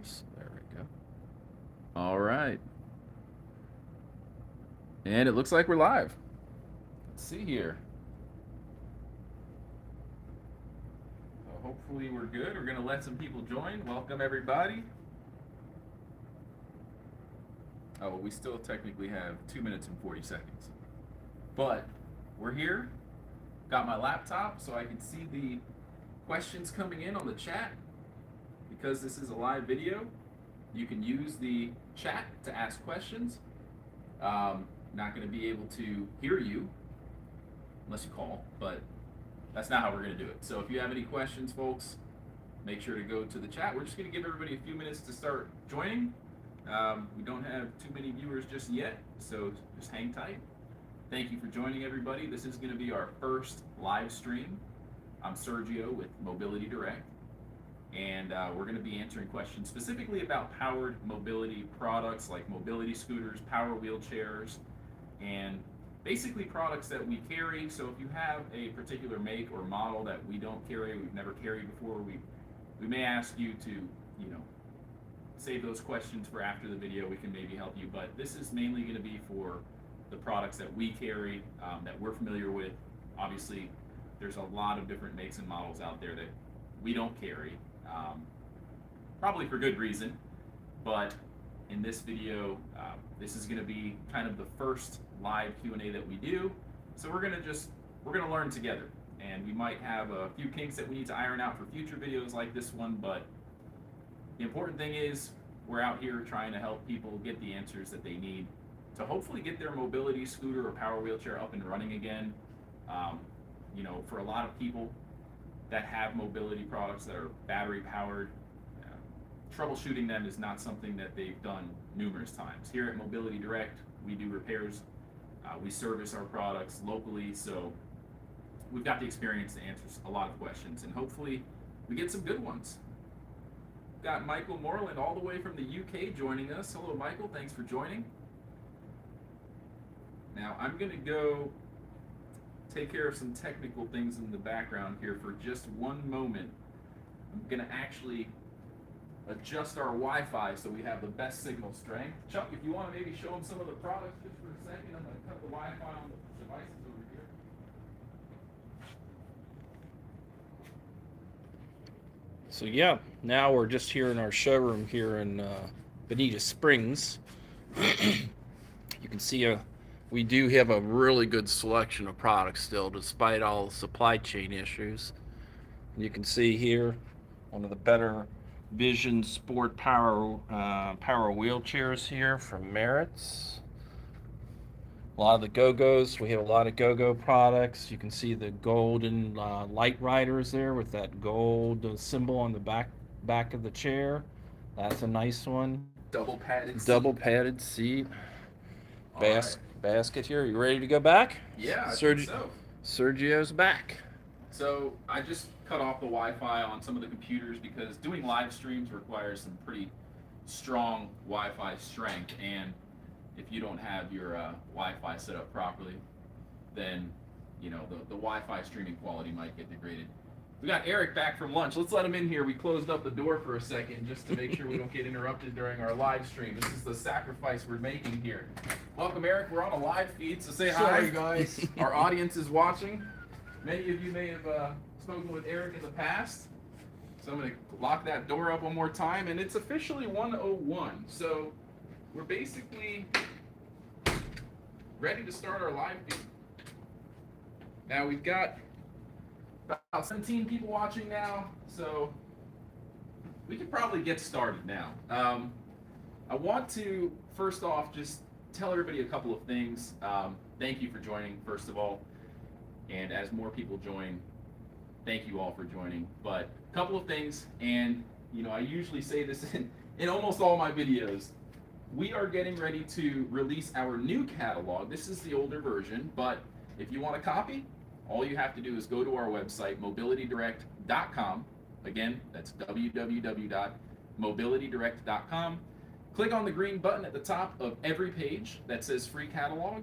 course. There we go. All right. And it looks like we're live. Let's see here. Hopefully we're good. We're going to let some people join. Welcome, everybody. Oh, well, we still technically have 2 minutes and 40 seconds. But we're here. Got my laptop so I can see the questions coming in on the chat. Because this is a live video, you can use the chat to ask questions. Not going to be able to hear you unless you call, but that's not how we're going to do it. So if you have any questions, folks, make sure to go to the chat. We're just going to give everybody a few minutes to start joining. We don't have too many viewers just yet, so just hang tight. Thank you for joining, everybody. This is going to be our first live stream. I'm Sergio with Mobility Direct, and we're going to be answering questions specifically about powered mobility products like mobility scooters, power wheelchairs, and basically products that we carry. So if you have a particular make or model that we don't carry, we've never carried before, we may ask you to, save those questions for after the video. We can maybe help you, but this is mainly going to be for the products that we carry, that we're familiar with. Obviously, there's a lot of different makes and models out there that we don't carry, probably for good reason, but in this video, this is going to be kind of the first live Q&A that we do. So we're going to learn together, and we might have a few kinks that we need to iron out for future videos like this one, but the important thing is we're out here trying to help people get the answers that they need to hopefully get their mobility scooter or power wheelchair up and running again. For a lot of people that have mobility products that are battery powered, troubleshooting them is not something that they've done numerous times. Here at Mobility Direct, we do repairs. We service our products locally, so we've got the experience to answer a lot of questions, and hopefully we get some good ones. Got Michael Moreland all the way from the UK joining us. Hello, Michael. Thanks for joining. Now, I'm going to go take care of some technical things in the background here for just one moment. I'm going to actually adjust our Wi-Fi so we have the best signal strength. Chuck, if you want to maybe show them some of the products just for a second, I'm going to cut the Wi-Fi on the devices over here. So yeah, now we're just here in our showroom here in Bonita Springs. You can see we do have a really good selection of products still, despite all the supply chain issues. You can see here one of the better Vision Sport power wheelchairs here from Merritt's. A lot of the Go-Go's, we have a lot of Go-Go products. You can see the golden light riders there with that gold symbol on the back of the chair. That's a nice one. Double padded seat. Basket here. You ready to go back? Yeah, I think so. Sergio's back. So I just cut off the Wi-Fi on some of the computers because doing live streams requires some pretty strong Wi-Fi strength, and if you don't have your Wi-Fi set up properly, then the Wi-Fi streaming quality might get degraded. We got Eric back from lunch. Let's let him in here. We closed up the door for a second just to make sure we don't get interrupted during our live stream. This is the sacrifice we're making here. Welcome, Eric. We're on a live feed, so say hi. Sorry, guys. Our audience is watching. Many of you may have spoken with Eric in the past. So I'm going to lock that door up one more time, and it's officially 1:01. So we're basically ready to start our live feed. Now we've got about 17 people watching now, so we can probably get started now. I want to first off just tell everybody a couple of things. Thank you for joining, first of all, and as more people join, thank you all for joining. But a couple of things, and I usually say this in almost all my videos. We are getting ready to release our new catalog. This is the older version, but if you want a copy, all you have to do is go to our website, mobilitydirect.com. Again, that's www.mobilitydirect.com. Click on the green button at the top of every page that says free catalog.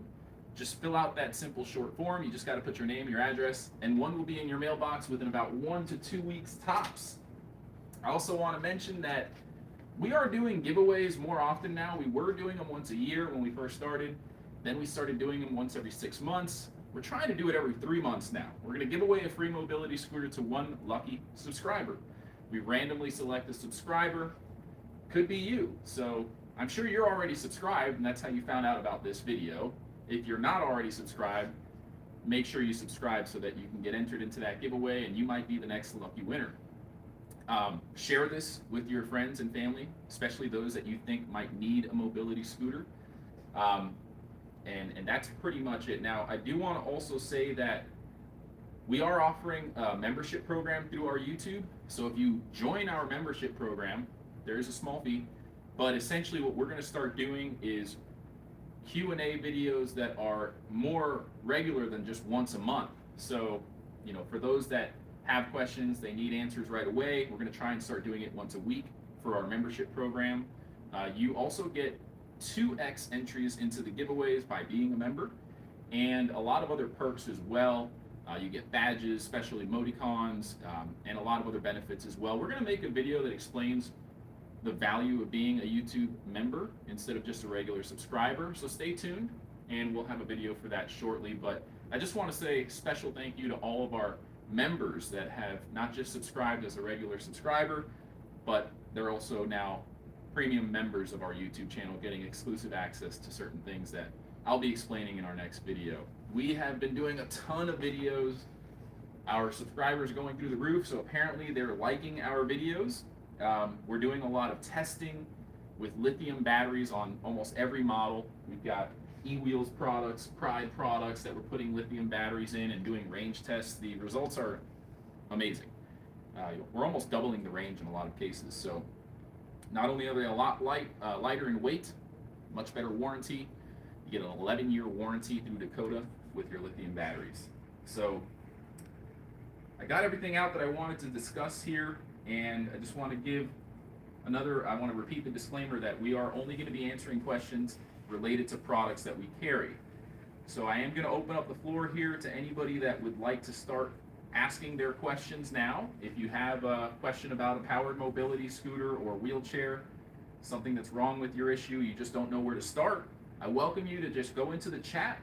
Just fill out that simple short form. You just got to put your name, your address, and one will be in your mailbox within about 1 to 2 weeks tops. I also want to mention that We are doing giveaways more often now. We were doing them once a year when we first started. Then we started doing them once every 6 months. We're trying to do it every 3 months now. We're going to give away a free mobility scooter to one lucky subscriber. We randomly select a subscriber. Could be you. So I'm sure you're already subscribed, and that's how you found out about this video. If you're not already subscribed, make sure you subscribe so that you can get entered into that giveaway, and you might be the next lucky winner. Share this with your friends and family, especially those that you think might need a mobility scooter. And that's pretty much it. Now, I do want to also say that we are offering a membership program through our YouTube. So if you join our membership program, there is a small fee, but essentially what we're going to start doing is Q&A videos that are more regular than just once a month. So, you know, for those that have questions, they need answers right away, we're going to try and start doing it once a week for our membership program. You also get 2x entries into the giveaways by being a member, and a lot of other perks as well. You get badges, special emoticons, and a lot of other benefits as well. We're going to make a video that explains the value of being a YouTube member instead of just a regular subscriber. So stay tuned, and we'll have a video for that shortly. But I just want to say a special thank you to all of our members that have not just subscribed as a regular subscriber, but they're also now premium members of our YouTube channel, getting exclusive access to certain things that I'll be explaining in our next video. We have been doing a ton of videos. Our subscribers are going through the roof, so apparently they're liking our videos. We're doing a lot of testing with lithium batteries on almost every model. We've got eWheels products, Pride products that we're putting lithium batteries in and doing range tests. The results are amazing. We're almost doubling the range in a lot of cases. So not only are they a lot lighter in weight, much better warranty. You get an 11-year warranty through Dakota with your lithium batteries. So I got everything out that I wanted to discuss here, and I just want to give I want to repeat the disclaimer that we are only going to be answering questions related to products that we carry. So I am going to open up the floor here to anybody that would like to start asking their questions now. If you have a question about a powered mobility scooter or wheelchair, something that's wrong with your issue, you just don't know where to start, I welcome you to just go into the chat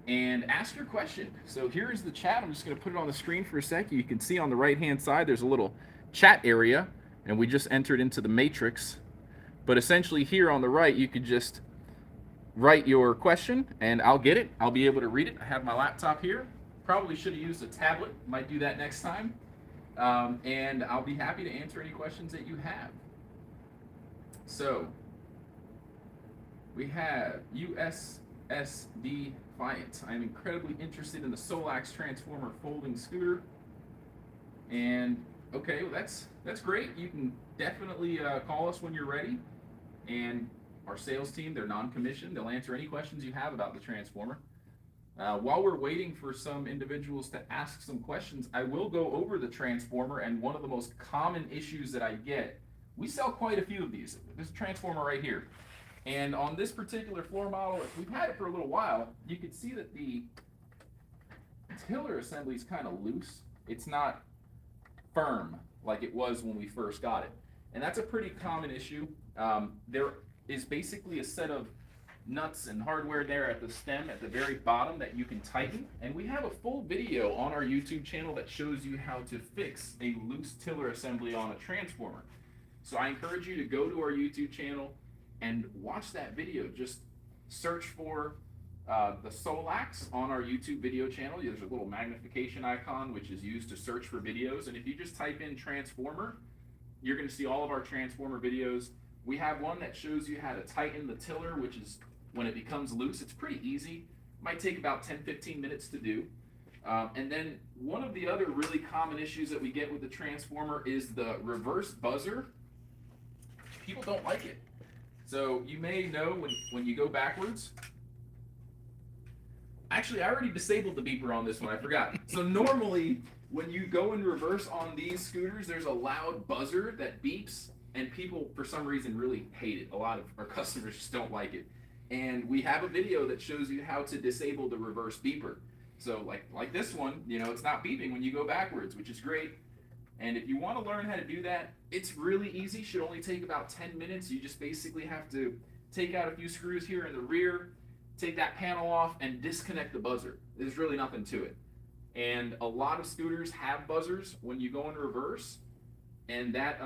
and ask your question. So here is the chat. I'm just going to put it on the screen for a sec. You can see on the right-hand side, there's a little chat area, and we just entered into the matrix. But essentially here on the right, you could just write your question, and I'll get it. I'll be able to read it. I have my laptop here. Probably should have used a tablet. Might do that next time. And I'll be happy to answer any questions that you have. So we have USS Defiant. I am incredibly interested in the Solax Transformer folding scooter. And okay, well, that's great. You can definitely call us when you're ready. And our sales team, they're non-commissioned. They'll answer any questions you have about the Transformer. While we're waiting for some individuals to ask some questions, I will go over the Transformer, and one of the most common issues that I get, we sell quite a few of these. This Transformer right here. And on this particular floor model, if we've had it for a little while, you can see that the tiller assembly is kind of loose. It's not firm like it was when we first got it. And that's a pretty common issue. There is basically a set of nuts and hardware there at the stem at the very bottom that you can tighten, and we have a full video on our YouTube channel that shows you how to fix a loose tiller assembly on a Transformer. So I encourage you to go to our YouTube channel and watch that video. Just search for the Solax on our YouTube video channel. There's a little magnification icon which is used to search for videos, and if you just type in Transformer, you're going to see all of our Transformer videos. We have one that shows you how to tighten the tiller, which is when it becomes loose. It's pretty easy. Might take about 10-15 minutes to do. And then one of the other really common issues that we get with the Transformer is the reverse buzzer. People don't like it. So you may know when you go backwards. Actually, I already disabled the beeper on this one. I forgot. So normally, when you go in reverse on these scooters, there's a loud buzzer that beeps, and people, for some reason, really hate it. A lot of our customers just don't like it. And we have a video that shows you how to disable the reverse beeper. So like this one, you know, it's not beeping when you go backwards, which is great. And if you want to learn how to do that, it's really easy. Should only take about 10 minutes. You just basically have to take out a few screws here in the rear, take that panel off, and disconnect the buzzer. There's really nothing to it. And a lot of scooters have buzzers when you go in reverse, and that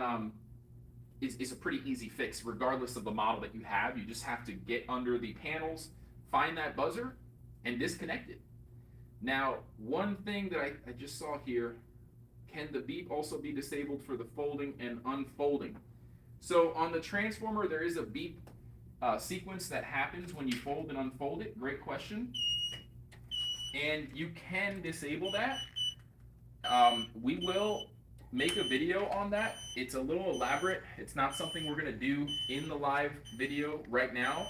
is a pretty easy fix regardless of the model that you have. You just have to get under the panels, find that buzzer, and disconnect it. Now, one thing that I just saw here, can the beep also be disabled for the folding and unfolding? So on the Transformer, there is a beep sequence that happens when you fold and unfold it. Great question. And you can disable that. We will make a video on that. It's a little elaborate. It's not something we're going to do in the live video right now,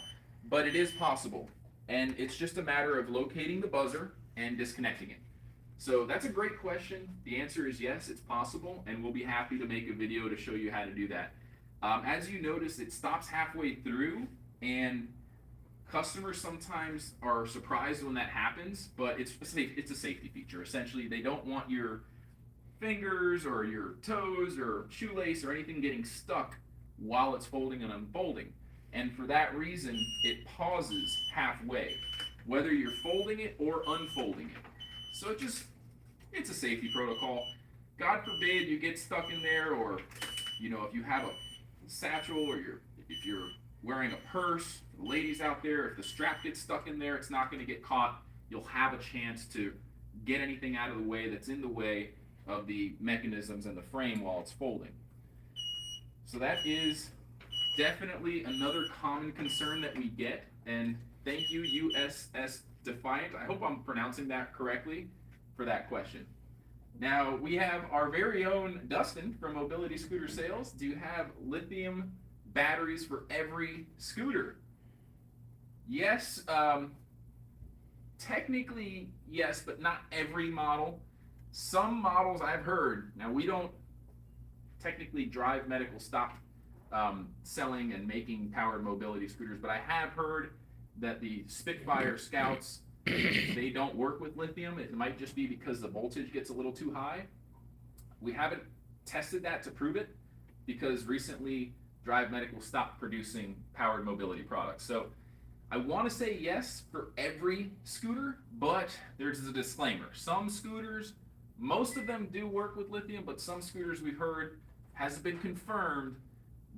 but it is possible. And it's just a matter of locating the buzzer and disconnecting it. So that's a great question. The answer is yes, it's possible, and we'll be happy to make a video to show you how to do that. As you notice, it stops halfway through, and customers sometimes are surprised when that happens, but it's a safety feature. Essentially, they don't want your fingers or your toes or shoelace or anything getting stuck while it's folding and unfolding. And for that reason, it pauses halfway, whether you're folding it or unfolding it. So it's a safety protocol. God forbid you get stuck in there, or if you have a satchel, or if you're wearing a purse, the ladies out there, if the strap gets stuck in there, it's not going to get caught. You'll have a chance to get anything out of the way that's in the way of the mechanisms and the frame while it's folding. So that is definitely another common concern that we get, and thank you, USS Defiant. I hope I'm pronouncing that correctly for that question. Now we have our very own Dustin from Mobility Scooter Sales. Do you have lithium batteries for every scooter? Yes, technically yes, but not every model. Some models I've heard, now we don't technically Drive Medical stop selling and making powered mobility scooters, but I have heard that the Spitfire Scouts, they don't work with lithium. It might just be because the voltage gets a little too high. We haven't tested that to prove it, because recently Drive Medical stopped producing powered mobility products. So I want to say yes for every scooter, but there's a disclaimer. Some scooters, most of them do work with lithium, but some scooters we've heard hasn't been confirmed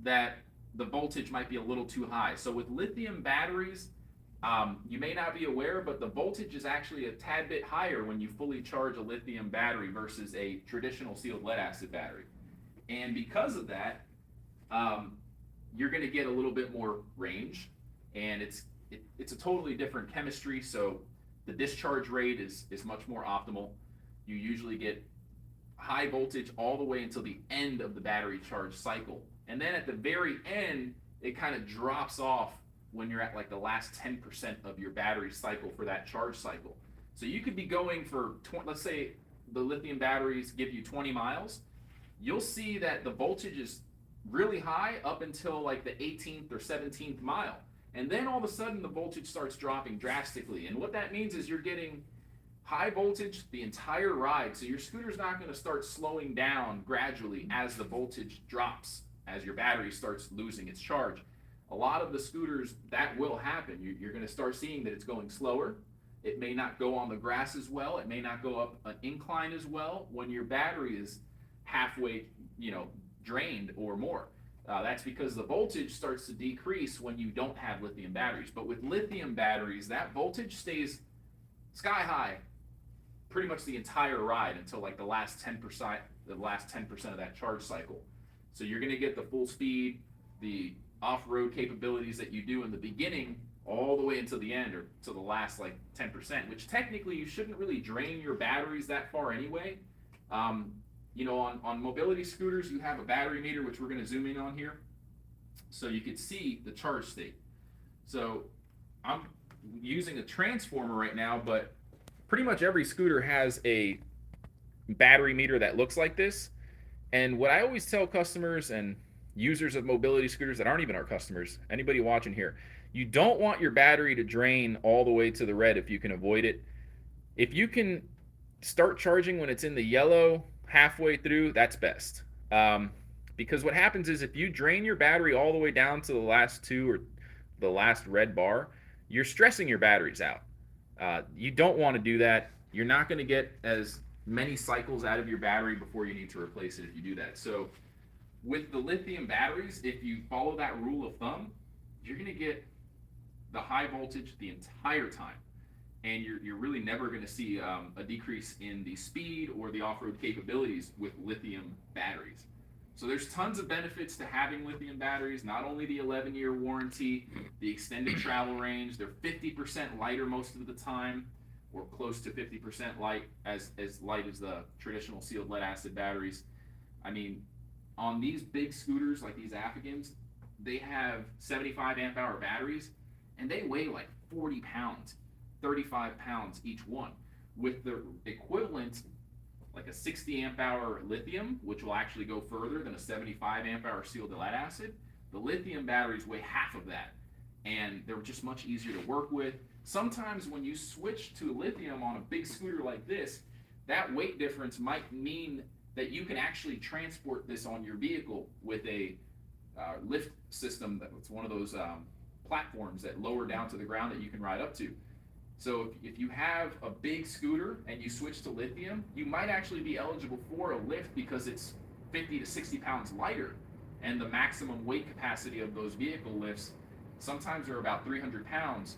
that the voltage might be a little too high. So with lithium batteries, you may not be aware, but the voltage is actually a tad bit higher when you fully charge a lithium battery versus a traditional sealed lead acid battery. And because of that, you're going to get a little bit more range, and it's a totally different chemistry, so the discharge rate is much more optimal. You usually get high voltage all the way until the end of the battery charge cycle. And then at the very end, it kind of drops off when you're at like the last 10% of your battery cycle for that charge cycle. So you could be going for, let's say the lithium batteries give you 20 miles. You'll see that the voltage is really high up until like the 18th or 17th mile. And then all of a sudden the voltage starts dropping drastically. And what that means is you're getting high voltage the entire ride. So your scooter's not going to start slowing down gradually as the voltage drops, as your battery starts losing its charge. A lot of the scooters, that will happen. You're going to start seeing that it's going slower. It may not go on the grass as well. It may not go up an incline as well when your battery is halfway, drained or more. That's because the voltage starts to decrease when you don't have lithium batteries. But with lithium batteries, that voltage stays sky high pretty much the entire ride until like the last 10% of that charge cycle. So you're going to get the full speed, the off-road capabilities that you do in the beginning all the way until the end, or to the last like 10%, which technically you shouldn't really drain your batteries that far anyway. On mobility scooters, you have a battery meter, which we're going to zoom in on here, so you can see the charge state. So I'm using a Transformer right now, but pretty much every scooter has a battery meter that looks like this. And what I always tell customers and users of mobility scooters that aren't even our customers, anybody watching here, you don't want your battery to drain all the way to the red if you can avoid it. If you can start charging when it's in the yellow, halfway through, that's best. Because what happens is if you drain your battery all the way down to the last two or the last red bar, you're stressing your batteries out. You don't want to do that. You're not going to get as many cycles out of your battery before you need to replace it if you do that. So with the lithium batteries, if you follow that rule of thumb, you're going to get the high voltage the entire time. And you're really never going to see a decrease in the speed or the off-road capabilities with lithium batteries. So there's tons of benefits to having lithium batteries, not only the 11-year warranty, the extended travel range, they're 50% lighter most of the time, or close to 50% light, as light as the traditional sealed lead acid batteries. I mean, on these big scooters like these ActiveCares, they have 75 amp hour batteries, and they weigh like 40 pounds, 35 pounds each one. With the equivalent, like a 60 amp hour lithium, which will actually go further than a 75 amp hour sealed lead acid, the lithium batteries weigh half of that, and they're just much easier to work with. Sometimes when you switch to lithium on a big scooter like this, that weight difference might mean that you can actually transport this on your vehicle with a lift system that's one of those platforms that lower down to the ground that you can ride up to. So if you have a big scooter and you switch to lithium, you might actually be eligible for a lift because it's 50 to 60 pounds lighter, and the maximum weight capacity of those vehicle lifts sometimes are about 300 pounds.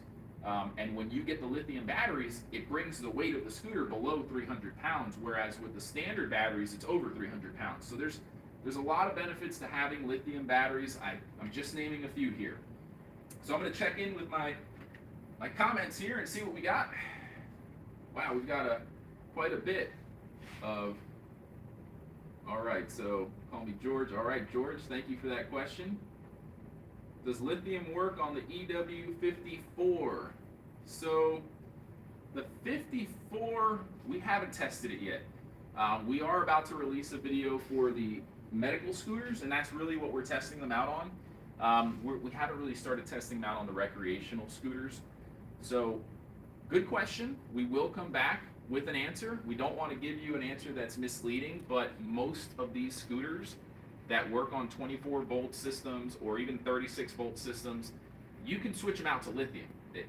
And when you get the lithium batteries, it brings the weight of the scooter below 300 pounds, whereas with the standard batteries, it's over 300 pounds. So there's a lot of benefits to having lithium batteries. I'm just naming a few here. So I'm going to check in with my comments here and see what we got. Wow, we've got quite a bit of. All right, so call me George. All right, George, thank you for that question. Does lithium work on the EW54? So the 54, we haven't tested it yet. We are about to release a video for the medical scooters, and that's really what we're testing them out on. We haven't really started testing them out on the recreational scooters. So, good question. We will come back with an answer. We don't want to give you an answer that's misleading, but most of these scooters that work on 24 volt systems or even 36 volt systems, you can switch them out to lithium.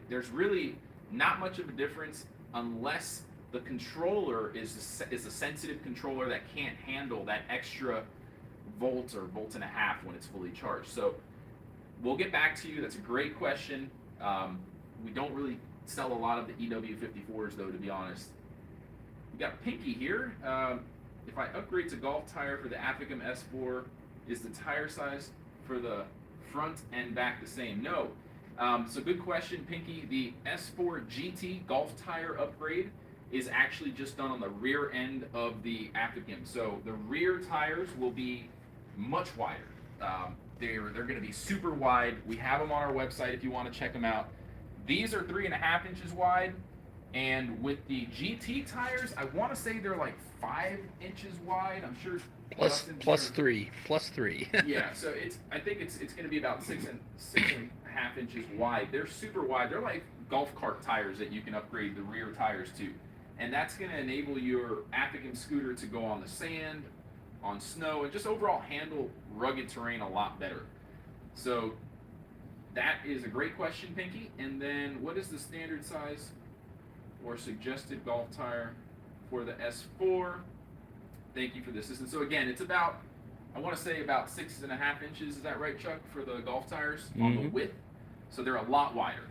There's really not much of a difference unless the controller is a sensitive controller that can't handle that extra volt or volt and a half when it's fully charged. So we'll get back to you. That's a great question. We don't really sell a lot of the EW54s though, to be honest. We got Pinky here. If I upgrade to golf tire for the ActiveCare S4, is the tire size for the front and back the same? No. So good question, Pinky. The S4 GT golf tire upgrade is actually just done on the rear end of the ActiveCare. So the rear tires will be much wider. They're going to be super wide. We have them on our website if you want to check them out. These are 3.5 inches wide, and with the GT tires, I want to say they're like 5 inches wide. I'm sure plus three. Yeah, so I think it's going to be about 6.5 inches wide. They're super wide. They're like golf cart tires that you can upgrade the rear tires to, and that's going to enable your ActiveCare scooter to go on the sand, on snow, and just overall handle rugged terrain a lot better. So that is a great question, Pinky. And then what is the standard size or suggested golf tire for the S4? Thank you for the assistance. So again, it's about, I want to say about 6.5 inches. Is that right, Chuck, for the golf tires on the width? So they're a lot wider,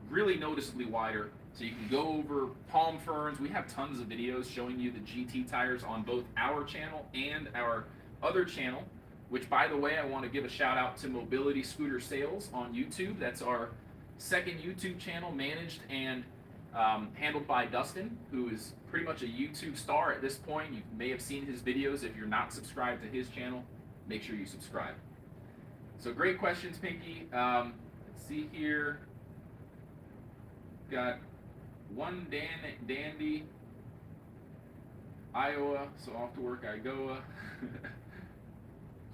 really noticeably wider. So you can go over palm ferns. We have tons of videos showing you the GT tires on both our channel and our other channel, which, by the way, I want to give a shout out to Mobility Scooter Sales on YouTube. That's our second YouTube channel, managed and handled by Dustin, who is pretty much a YouTube star at this point. You may have seen his videos. If you're not subscribed to his channel, make sure you subscribe. So great questions, Pinky. Let's see here. Got one Dandy, Iowa, so off to work I go.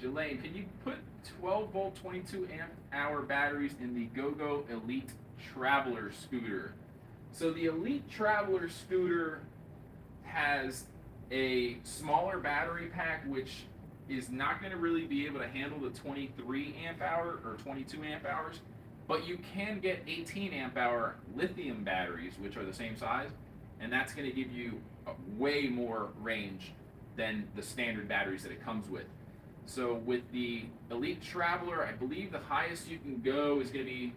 Jelaine, can you put 12 volt 22 amp hour batteries in the GoGo Elite Traveler scooter? So the Elite Traveler scooter has a smaller battery pack, which is not going to really be able to handle the 23 amp hour or 22 amp hours, but you can get 18 amp hour lithium batteries, which are the same size, and that's going to give you way more range than the standard batteries that it comes with. So with the Elite Traveler, I believe the highest you can go is going to be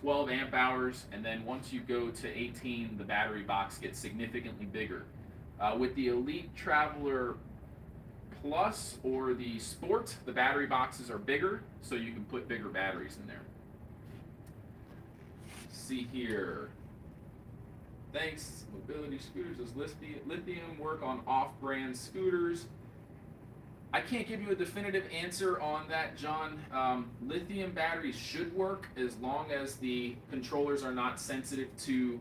12 amp hours, and then once you go to 18, the battery box gets significantly bigger. With the Elite Traveler Plus or the Sport, the battery boxes are bigger, so you can put bigger batteries in there. Let's see here. Thanks. Mobility scooters. Does Lithium work on off-brand scooters? I can't give you a definitive answer on that, John. Lithium batteries should work as long as the controllers are not sensitive to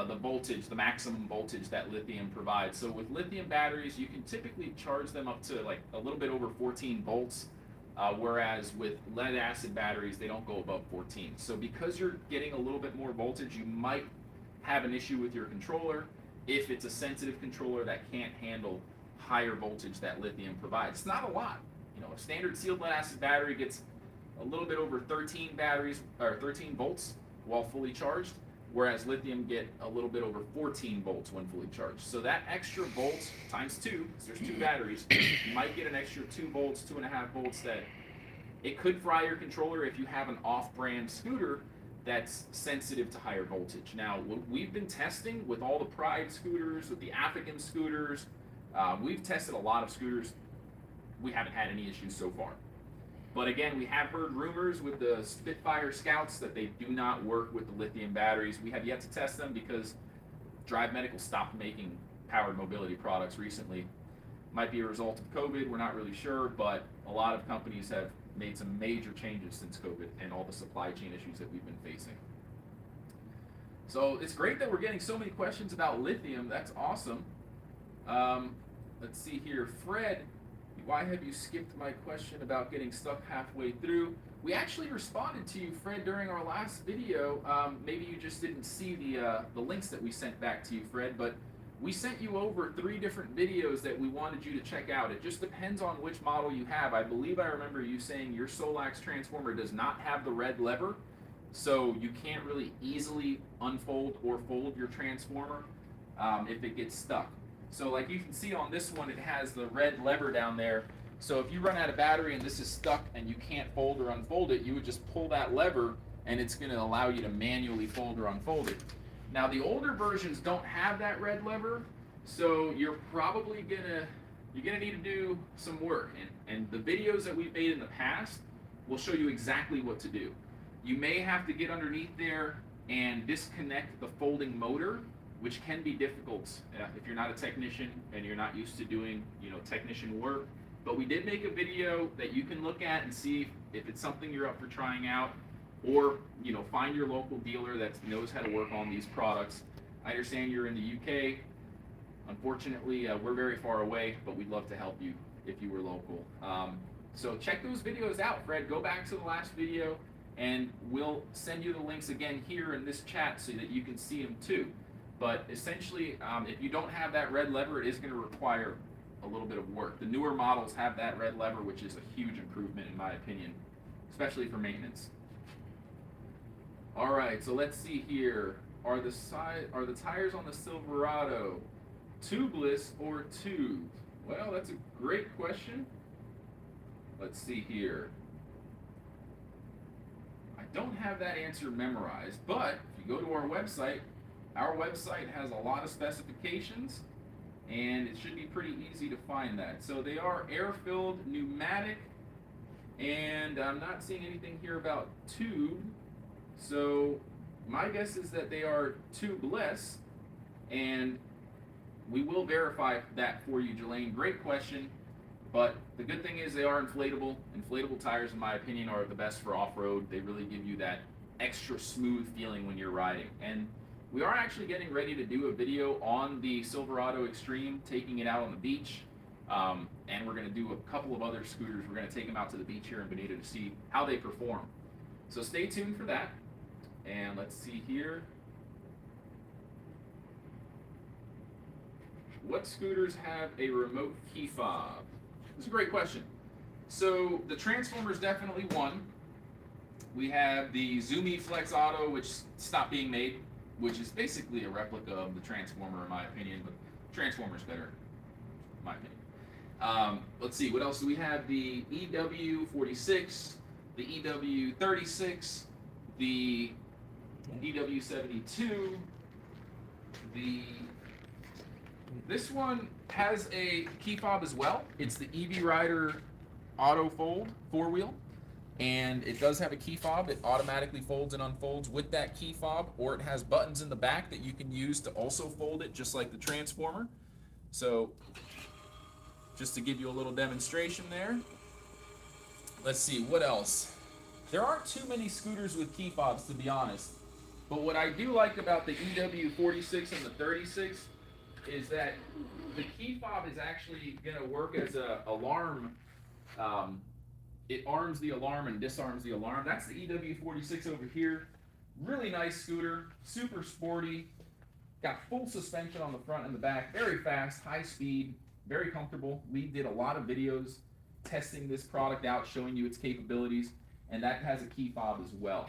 the voltage, the maximum voltage that lithium provides. So with lithium batteries, you can typically charge them up to like a little bit over 14 volts, whereas with lead acid batteries, they don't go above 14. So because you're getting a little bit more voltage, you might have an issue with your controller if it's a sensitive controller that can't handle higher voltage that lithium provides. It's not a lot. You know, a standard sealed lead acid battery gets a little bit over 13 volts while fully charged, whereas lithium get a little bit over 14 volts when fully charged. So that extra volt times 2, because there's 2 batteries, you might get an extra 2 volts, 2.5 volts that it could fry your controller if you have an off-brand scooter that's sensitive to higher voltage. Now, what we've been testing with all the Pride scooters, with the African scooters, we've tested a lot of scooters. We haven't had any issues so far. But again, we have heard rumors with the Spitfire Scouts that they do not work with the lithium batteries. We have yet to test them because Drive Medical stopped making powered mobility products recently. Might be a result of COVID, we're not really sure, but a lot of companies have made some major changes since COVID and all the supply chain issues that we've been facing. So it's great that we're getting so many questions about lithium. That's awesome. Let's see here. Fred, why have you skipped my question about getting stuck halfway through? We actually responded to you, Fred, during our last video. Maybe you just didn't see the links that we sent back to you, Fred, but we sent you over 3 different videos that we wanted you to check out. It just depends on which model you have. I believe I remember you saying your Solax Transformer does not have the red lever, so you can't really easily unfold or fold your transformer if it gets stuck. So like you can see on this one, it has the red lever down there. So if you run out of battery and this is stuck and you can't fold or unfold it, you would just pull that lever and it's going to allow you to manually fold or unfold it. Now the older versions don't have that red lever, so you're probably gonna need to do some work. And the videos that we've made in the past will show you exactly what to do. You may have to get underneath there and disconnect the folding motor, which can be difficult if you're not a technician and you're not used to doing, technician work. But we did make a video that you can look at and see if it's something you're up for trying out, or find your local dealer that knows how to work on these products. I understand you're in the UK. Unfortunately, we're very far away, but we'd love to help you if you were local. So check those videos out, Fred. Go back to the last video, and we'll send you the links again here in this chat so that you can see them too. But essentially, if you don't have that red lever, it is going to require a little bit of work. The newer models have that red lever, which is a huge improvement in my opinion, especially for maintenance. All right, so let's see here. Are the tires on the Silverado tubeless or tubed? Well, that's a great question. Let's see here. I don't have that answer memorized, but if you go to our website has a lot of specifications, and it should be pretty easy to find that. So they are air-filled, pneumatic, and I'm not seeing anything here about tube. So my guess is that they are tubeless, and we will verify that for you, Jelaine. Great question, but the good thing is they are inflatable. Inflatable tires, in my opinion, are the best for off-road. They really give you that extra smooth feeling when you're riding. And we are actually getting ready to do a video on the Silverado Extreme, taking it out on the beach. And we're going to do a couple of other scooters. We're going to take them out to the beach here in Bonita to see how they perform. So stay tuned for that. And let's see here. what scooters have a remote key fob? That's a great question. So the Transformer is definitely one. We have the Zoomy Flex Auto, which stopped being made, which is basically a replica of the Transformer in my opinion, but Transformer's better, in my opinion. Let's see, what else do we have? The EW46, the EW36, the EW72, this one has a key fob as well. It's the EV Rider Auto Fold 4-wheel, and it does have a key fob. It automatically folds and unfolds with that key fob, or it has buttons in the back that you can use to also fold it, just like the Transformer. So just to give you a little demonstration there. Let's see, what else? There aren't too many scooters with key fobs, to be honest. But what I do like about the EW46 and the 36 is that the key fob is actually going to work as an alarm. It arms the alarm and disarms the alarm. That's the EW46 over here. Really nice scooter, super sporty. Got full suspension on the front and the back. Very fast, high speed, very comfortable. We did a lot of videos testing this product out, showing you its capabilities, and that has a key fob as well.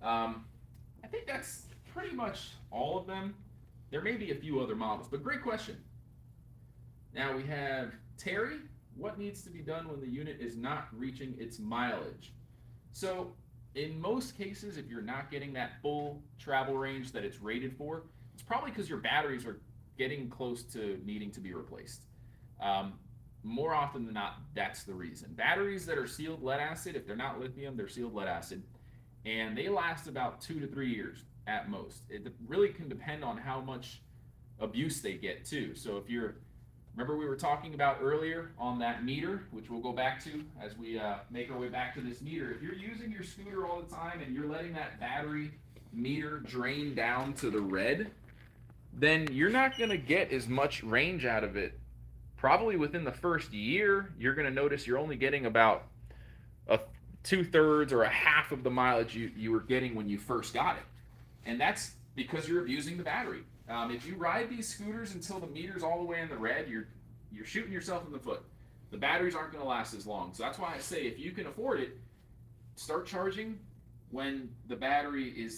I think that's pretty much all of them. There may be a few other models, but great question. Now we have Terry. What needs to be done when the unit is not reaching its mileage? So in most cases, if you're not getting that full travel range that it's rated for, it's probably because your batteries are getting close to needing to be replaced. More often than not, that's the reason. Batteries that are sealed lead acid, if they're not lithium, they're sealed lead acid, and they last about 2 to 3 years at most. It really can depend on how much abuse they get too. So if you're, remember we were talking about earlier on that meter, which we'll go back to as we make our way back to this meter. If you're using your scooter all the time and you're letting that battery meter drain down to the red, then you're not going to get as much range out of it. Probably within the first year, you're going to notice you're only getting about a 2/3 or a half of the mileage you were getting when you first got it. And that's because you're abusing the battery. If you ride these scooters until the meter's all the way in the red, you're shooting yourself in the foot. The batteries aren't going to last as long. So that's why I say if you can afford it, start charging when the battery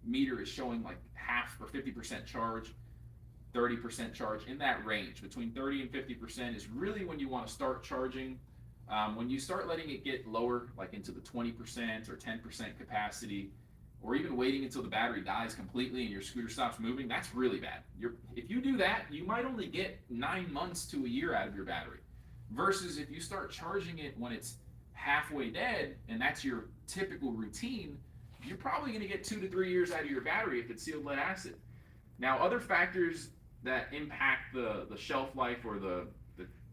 meter is showing like half or 50% charge, 30% charge, in that range. Between 30 and 50% is really when you want to start charging. When you start letting it get lower, like into the 20% or 10% capacity, or even waiting until the battery dies completely and your scooter stops moving, that's really bad. If you do that, you might only get 9 months to a year out of your battery. Versus if you start charging it when it's halfway dead, and that's your typical routine, you're probably going to get 2 to 3 years out of your battery if it's sealed lead acid. Now, other factors that impact the shelf life or the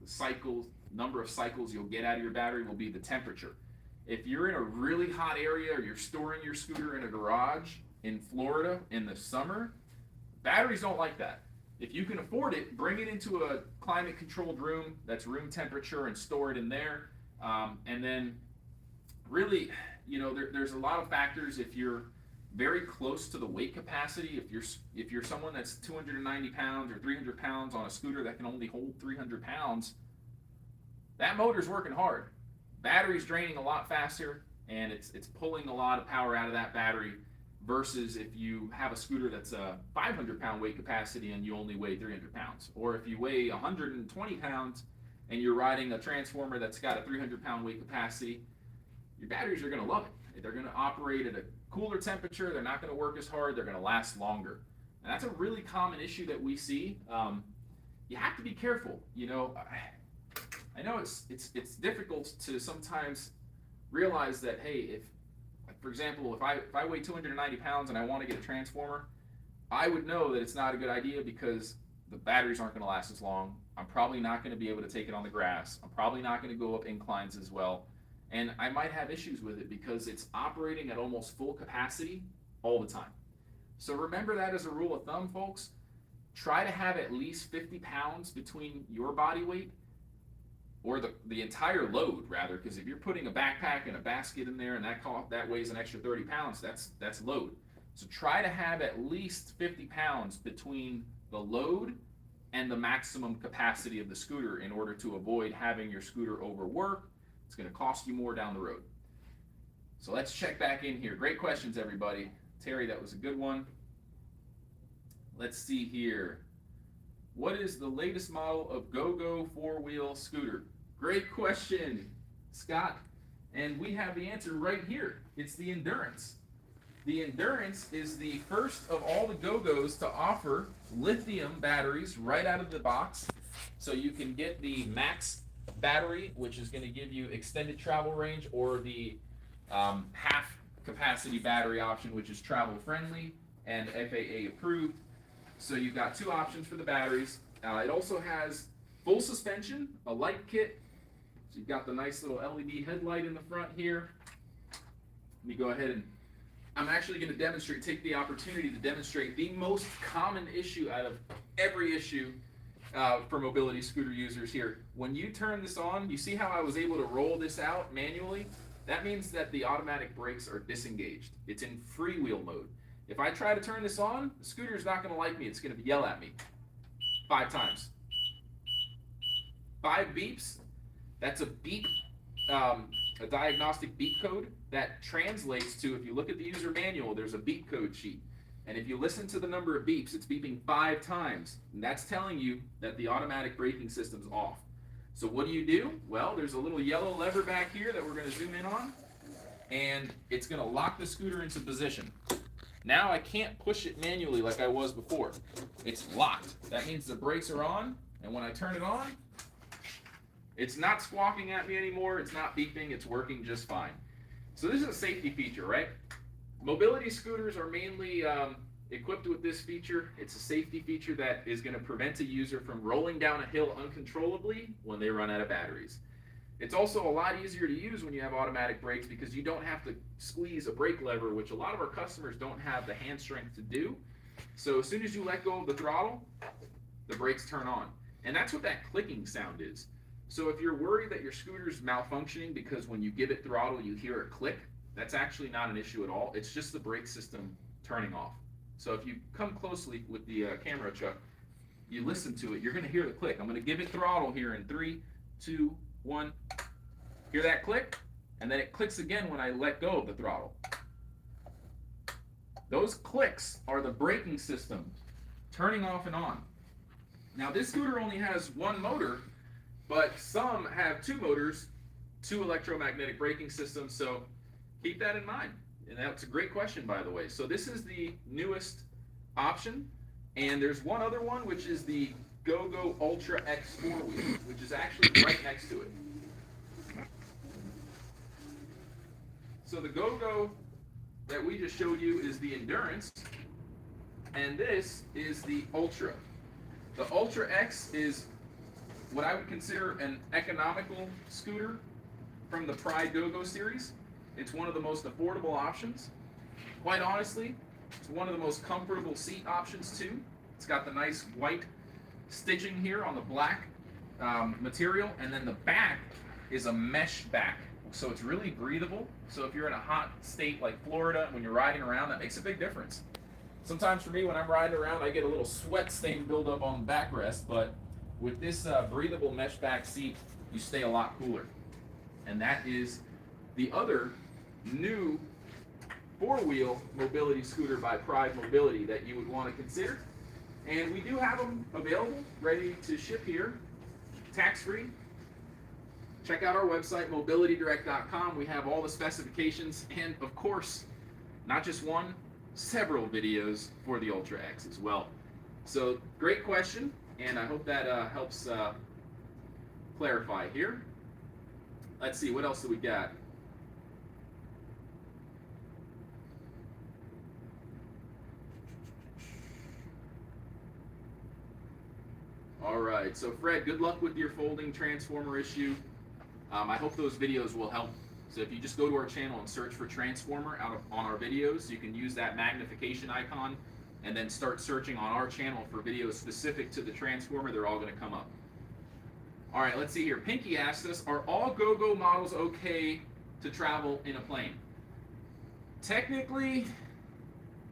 cycles, number of cycles you'll get out of your battery will be the temperature. If you're in a really hot area or you're storing your scooter in a garage in Florida in the summer, batteries don't like that. If you can afford it, bring it into a climate controlled room that's room temperature and store it in there. And then really, there's a lot of factors. If you're very close to the weight capacity, if you're someone that's 290 pounds or 300 pounds on a scooter that can only hold 300 pounds, that motor's working hard. Battery's draining a lot faster, and it's pulling a lot of power out of that battery, versus if you have a scooter that's a 500-pound weight capacity and you only weigh 300 pounds. Or if you weigh 120 pounds and you're riding a Transformer that's got a 300-pound weight capacity, your batteries are going to love it. They're going to operate at a cooler temperature. They're not going to work as hard. They're going to last longer. And that's a really common issue that we see. You have to be careful. I know it's difficult to sometimes realize that, hey, for example, if I weigh 290 pounds and I want to get a Transformer, I would know that it's not a good idea because the batteries aren't going to last as long. I'm probably not going to be able to take it on the grass. I'm probably not going to go up inclines as well. And I might have issues with it because it's operating at almost full capacity all the time. So remember that as a rule of thumb, folks. Try to have at least 50 pounds between your body weight, or the entire load, rather, because if you're putting a backpack and a basket in there and that weighs an extra 30 pounds, that's load. So try to have at least 50 pounds between the load and the maximum capacity of the scooter in order to avoid having your scooter overwork. It's going to cost you more down the road. So let's check back in here. Great questions, everybody. Terry, that was a good one. Let's see here. What is the latest model of GoGo four-wheel scooter? Great question, Scott. And we have the answer right here. It's the Endurance. The Endurance is the first of all the GoGos to offer lithium batteries right out of the box. So you can get the max battery, which is going to give you extended travel range, or the half capacity battery option, which is travel friendly and FAA approved. So you've got two options for the batteries. It also has full suspension, a light kit. So you've got the nice little LED headlight in the front here. Let me go ahead and I'm actually going to take the opportunity to demonstrate the most common issue out of every issue for mobility scooter users here. When you turn this on, you see how I was able to roll this out manually? That means that the automatic brakes are disengaged. It's in freewheel mode. If I try to turn this on, the scooter is not going to like me. It's going to yell at me 5 times. 5 beeps. That's a beep, a diagnostic beep code that translates to, if you look at the user manual, there's a beep code sheet. And if you listen to the number of beeps, it's beeping 5 times. And that's telling you that the automatic braking system's off. So what do? Well, there's a little yellow lever back here that we're going to zoom in on. And it's going to lock the scooter into position. Now I can't push it manually like I was before. It's locked. That means the brakes are on, and when I turn it on, it's not squawking at me anymore, it's not beeping, it's working just fine. So this is a safety feature, right? Mobility scooters are mainly equipped with this feature. It's a safety feature that is going to prevent a user from rolling down a hill uncontrollably when they run out of batteries. It's also a lot easier to use when you have automatic brakes because you don't have to squeeze a brake lever, which a lot of our customers don't have the hand strength to do. So as soon as you let go of the throttle, the brakes turn on. And that's what that clicking sound is. So if you're worried that your scooter's malfunctioning because when you give it throttle you hear a click, that's actually not an issue at all. It's just the brake system turning off. So if you come closely with the camera, Chuck, you listen to it, you're going to hear the click. I'm going to give it throttle here in 3, 2, 1. Hear that click? And then it clicks again when I let go of the throttle. Those clicks are the braking system turning off and on. Now this scooter only has 1 motor, but some have 2 motors, 2 electromagnetic braking systems, so keep that in mind. And that's a great question, by the way. So this is the newest option, and there's one other one, which is the GoGo Ultra X 4-wheel, which is actually right next to it. So the GoGo that we just showed you is the Endurance, and this is the Ultra. The Ultra X is what I would consider an economical scooter from the Pride GoGo series. It's one of the most affordable options. Quite honestly, it's one of the most comfortable seat options too. It's got the nice white stitching here on the black material, and then the back is a mesh back. So it's really breathable. So if you're in a hot state like Florida, when you're riding around, that makes a big difference. Sometimes for me, when I'm riding around, I get a little sweat stain buildup on the backrest, but with this breathable mesh back seat, you stay a lot cooler. And that is the other new 4-wheel mobility scooter by Pride Mobility that you would want to consider. And we do have them available, ready to ship here, tax-free. Check out our website, mobilitydirect.com. We have all the specifications and, of course, not just one, several videos for the Ultra X as well. So, great question, and I hope that helps clarify here. Let's see, what else do we got? All right, so Fred, good luck with your folding transformer issue. I hope those videos will help. So if you just go to our channel and search for transformer on our videos, you can use that magnification icon and then start searching on our channel for videos specific to the transformer. They're all going to come up. All right, let's see here. Pinky asked us, are all GoGo models okay to travel in a plane? Technically,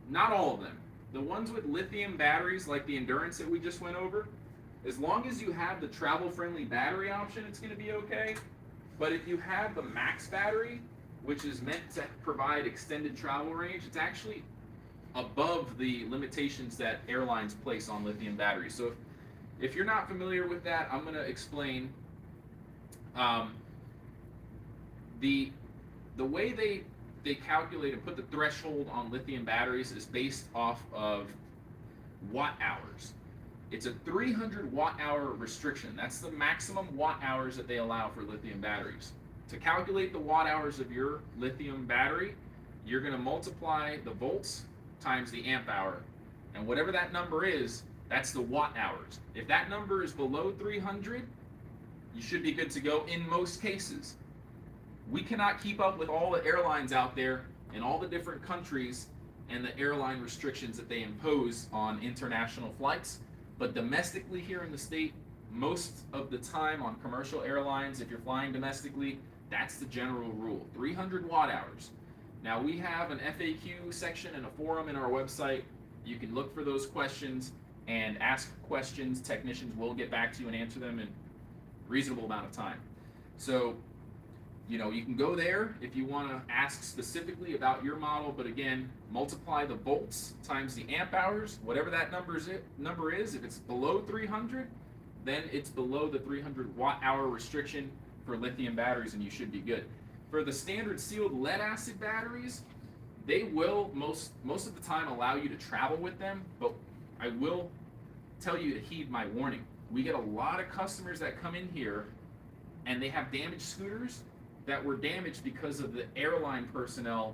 not all of them. The ones with lithium batteries, like the Endurance that we just went over, As long as you have the travel-friendly battery option, it's going to be okay. But if you have the max battery, which is meant to provide extended travel range, it's actually above the limitations that airlines place on lithium batteries. So if you're not familiar with that, I'm going to explain. The way they calculate and put the threshold on lithium batteries is based off of watt hours. It's a 300 watt hour restriction. That's the maximum watt hours that they allow for lithium batteries. To calculate the watt hours of your lithium battery, you're going to multiply the volts times the amp hour. And whatever that number is, that's the watt hours. If that number is below 300, you should be good to go in most cases. We cannot keep up with all the airlines out there in all the different countries and the airline restrictions that they impose on international flights. But domestically here in the state, most of the time on commercial airlines, if you're flying domestically, that's the general rule, 300 watt hours. Now we have an FAQ section and a forum in our website. You can look for those questions and ask questions. Technicians will get back to you and answer them in a reasonable amount of time. So, you know, you can go there if you want to ask specifically about your model, but again, multiply the volts times the amp hours, whatever that number is. If it's below 300, then it's below the 300 watt hour restriction for lithium batteries, and you should be good. For the standard sealed lead acid batteries, they will most of the time allow you to travel with them, but I will tell you to heed my warning. We get a lot of customers that come in here and they have damaged scooters that were damaged because of the airline personnel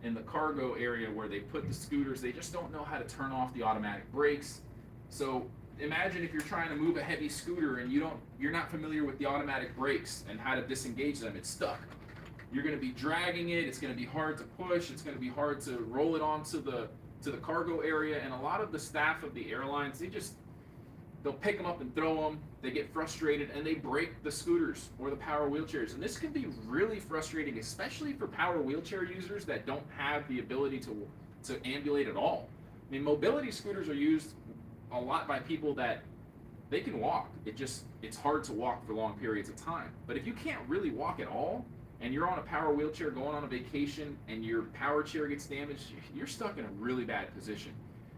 in the cargo area where they put the scooters. They just don't know how to turn off the automatic brakes. So imagine if you're trying to move a heavy scooter and you're not familiar with the automatic brakes and how to disengage them. It's stuck. You're going to be dragging it. It's going to be hard to push. It's going to be hard to roll it onto the cargo area. And a lot of the staff of the airlines, they'll pick them up and throw them. They get frustrated and they break the scooters or the power wheelchairs. And this can be really frustrating, especially for power wheelchair users that don't have the ability to ambulate at all. I mean, mobility scooters are used a lot by people that they can walk. It's hard to walk for long periods of time. But if you can't really walk at all and you're on a power wheelchair going on a vacation and your power chair gets damaged, you're stuck in a really bad position.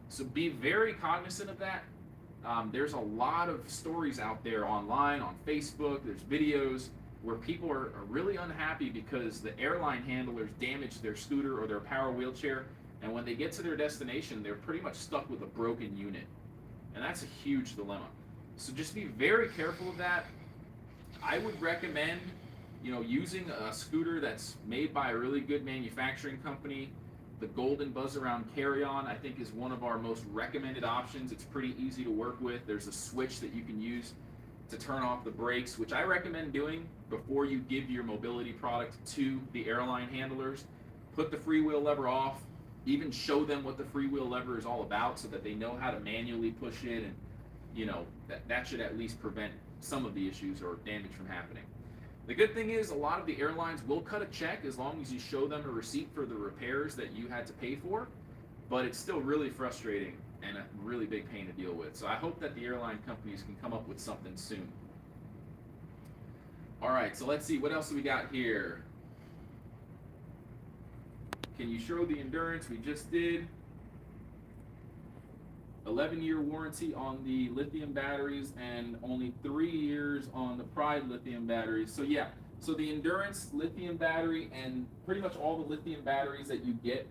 So be very cognizant of that. There's a lot of stories out there online, on Facebook, there's videos where people are really unhappy because the airline handlers damaged their scooter or their power wheelchair, and when they get to their destination, they're pretty much stuck with a broken unit. And that's a huge dilemma. So just be very careful of that. I would recommend, using a scooter that's made by a really good manufacturing company. The Golden Buzz Around Carry-On, I think, is one of our most recommended options. It's pretty easy to work with. There's a switch that you can use to turn off the brakes, which I recommend doing before you give your mobility product to the airline handlers. Put the freewheel lever off, even show them what the freewheel lever is all about so that they know how to manually push it, and that should at least prevent some of the issues or damage from happening. The good thing is a lot of the airlines will cut a check as long as you show them a receipt for the repairs that you had to pay for, but it's still really frustrating and a really big pain to deal with. So I hope that the airline companies can come up with something soon. All right, so let's see, what else do we got here? Can you show the endurance? We just did. 11-year warranty on the lithium batteries and only 3 years on the Pride lithium batteries. So yeah, so the endurance lithium battery and pretty much all the lithium batteries that you get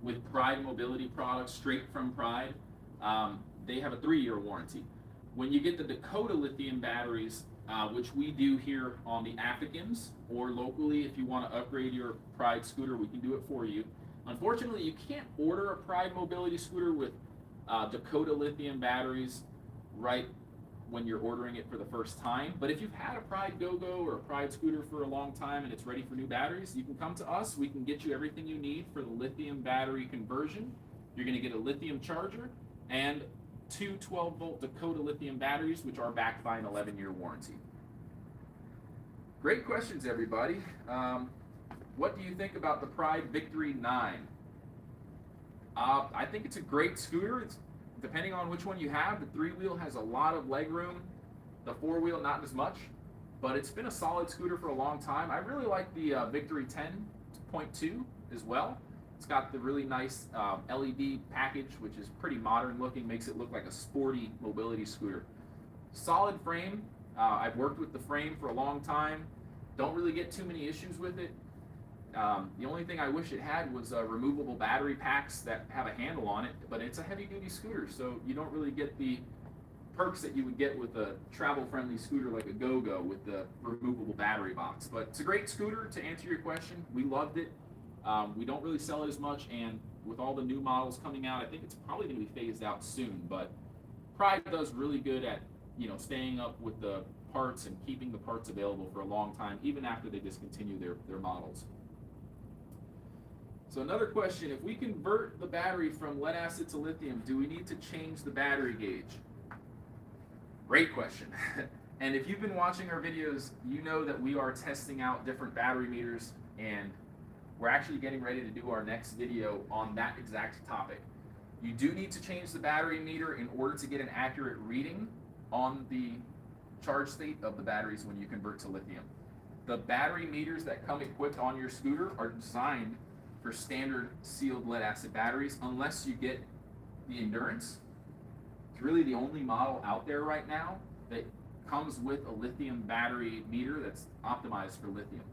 with Pride mobility products straight from Pride, they have a 3-year warranty. When you get the Dakota lithium batteries, which we do here on the Africans, or locally if you want to upgrade your Pride scooter, we can do it for you. Unfortunately, you can't order a Pride mobility scooter with Dakota lithium batteries right when you're ordering it for the first time. But if you've had a Pride Go-Go or a Pride scooter for a long time and it's ready for new batteries, you can come to us. We can get you everything you need for the lithium battery conversion. You're going to get a lithium charger and 2 12-volt Dakota lithium batteries, which are backed by an 11-year warranty. Great questions, everybody. What do you think about the Pride Victory 9? I think it's a great scooter. It's depending on which one you have, the 3-wheel has a lot of leg room, the 4-wheel not as much, but it's been a solid scooter for a long time. I really like the Victory 10.2 as well. It's got the really nice LED package, which is pretty modern looking, makes it look like a sporty mobility scooter. Solid frame. I've worked with the frame for a long time. Don't really get too many issues with it. The only thing I wish it had was removable battery packs that have a handle on it, but it's a heavy duty scooter, so you don't really get the perks that you would get with a travel friendly scooter like a Go-Go with the removable battery box. But it's a great scooter. To answer your question, we loved it. We don't really sell it as much, and with all the new models coming out, I think it's probably going to be phased out soon, but Pride does really good at, you know, staying up with the parts and keeping the parts available for a long time, even after they discontinue their models. So another question, if we convert the battery from lead acid to lithium, do we need to change the battery gauge? Great question. And if you've been watching our videos, you know that we are testing out different battery meters, and we're actually getting ready to do our next video on that exact topic. You do need to change the battery meter in order to get an accurate reading on the charge state of the batteries when you convert to lithium. The battery meters that come equipped on your scooter are designed for standard sealed lead acid batteries, unless you get the Endurance. It's really the only model out there right now that comes with a lithium battery meter that's optimized for lithium.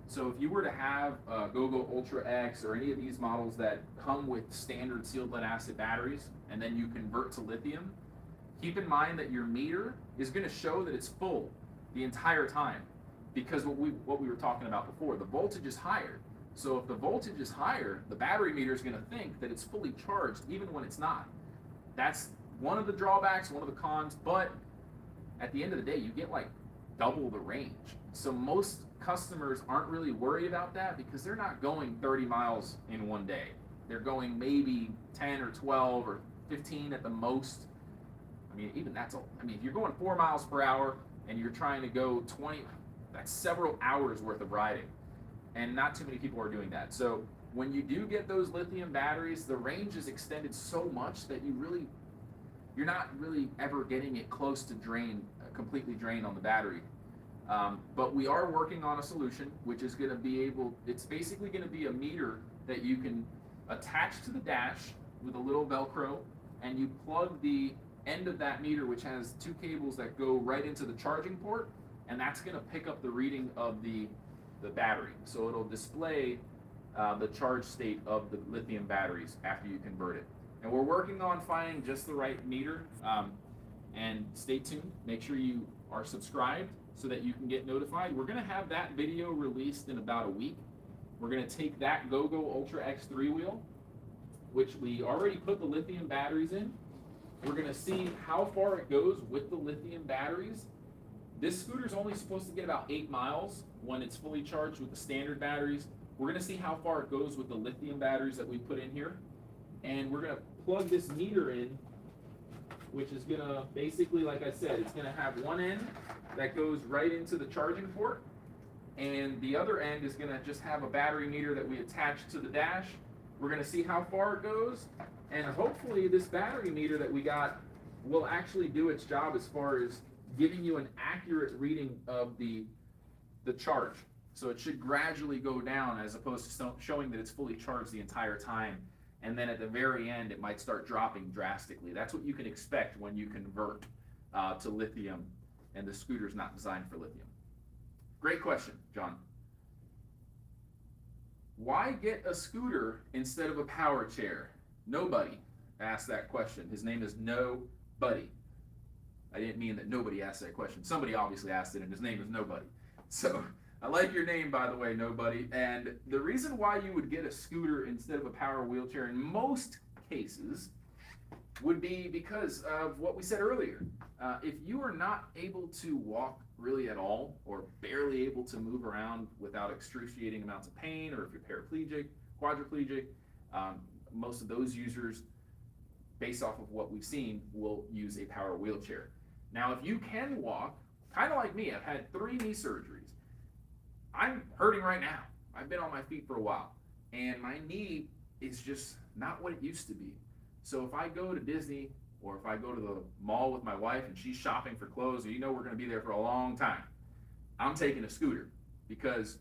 So if you were to have a Go-Go Ultra X or any of these models that come with standard sealed lead acid batteries, and then you convert to lithium, keep in mind that your meter is going to show that it's full the entire time, because what we were talking about before, the voltage is higher. So if the voltage is higher, the battery meter is going to think that it's fully charged even when it's not. That's one of the drawbacks, one of the cons, but at the end of the day, you get like double the range. So most customers aren't really worried about that because they're not going 30 miles in one day. They're going maybe 10 or 12 or 15 at the most. I mean, even that's all. I mean, if you're going 4 miles per hour and you're trying to go 20, that's several hours worth of riding. And not too many people are doing that. So when you do get those lithium batteries, the range is extended so much that you're not really ever getting it close to completely drain on the battery. But we are working on a solution which is going to be it's basically going to be a meter that you can attach to the dash with a little Velcro, and you plug the end of that meter, which has 2 cables that go right into the charging port, and that's going to pick up the reading of the battery. So it'll display the charge state of the lithium batteries after you convert it. And we're working on finding just the right meter. And stay tuned. Make sure you are subscribed so that you can get notified. We're going to have that video released in about a week. We're going to take that Go-Go Ultra X 3-wheel, which we already put the lithium batteries in. We're going to see how far it goes with the lithium batteries. This scooter's only supposed to get about 8 miles when it's fully charged with the standard batteries. We're going to see how far it goes with the lithium batteries that we put in here. And we're going to plug this meter in, which is going to basically, like I said, it's going to have one end that goes right into the charging port, and the other end is going to just have a battery meter that we attach to the dash. We're going to see how far it goes, and hopefully this battery meter that we got will actually do its job as far as giving you an accurate reading of the charge. So it should gradually go down as opposed to showing that it's fully charged the entire time. And then at the very end, it might start dropping drastically. That's what you can expect when you convert to lithium, and the scooter's not designed for lithium. Great question, John. Why get a scooter instead of a power chair? Nobody asked that question. His name is Nobody. I didn't mean that nobody asked that question. Somebody obviously asked it, and his name is Nobody. So I like your name, by the way, Nobody. And the reason why you would get a scooter instead of a power wheelchair in most cases would be because of what we said earlier. If you are not able to walk really at all, or barely able to move around without excruciating amounts of pain, or if you're paraplegic, quadriplegic, most of those users, based off of what we've seen, will use a power wheelchair. Now, if you can walk, kind of like me, I've had 3 knee surgeries. I'm hurting right now. I've been on my feet for a while, and my knee is just not what it used to be. So if I go to Disney or if I go to the mall with my wife and she's shopping for clothes, or we're going to be there for a long time, I'm taking a scooter because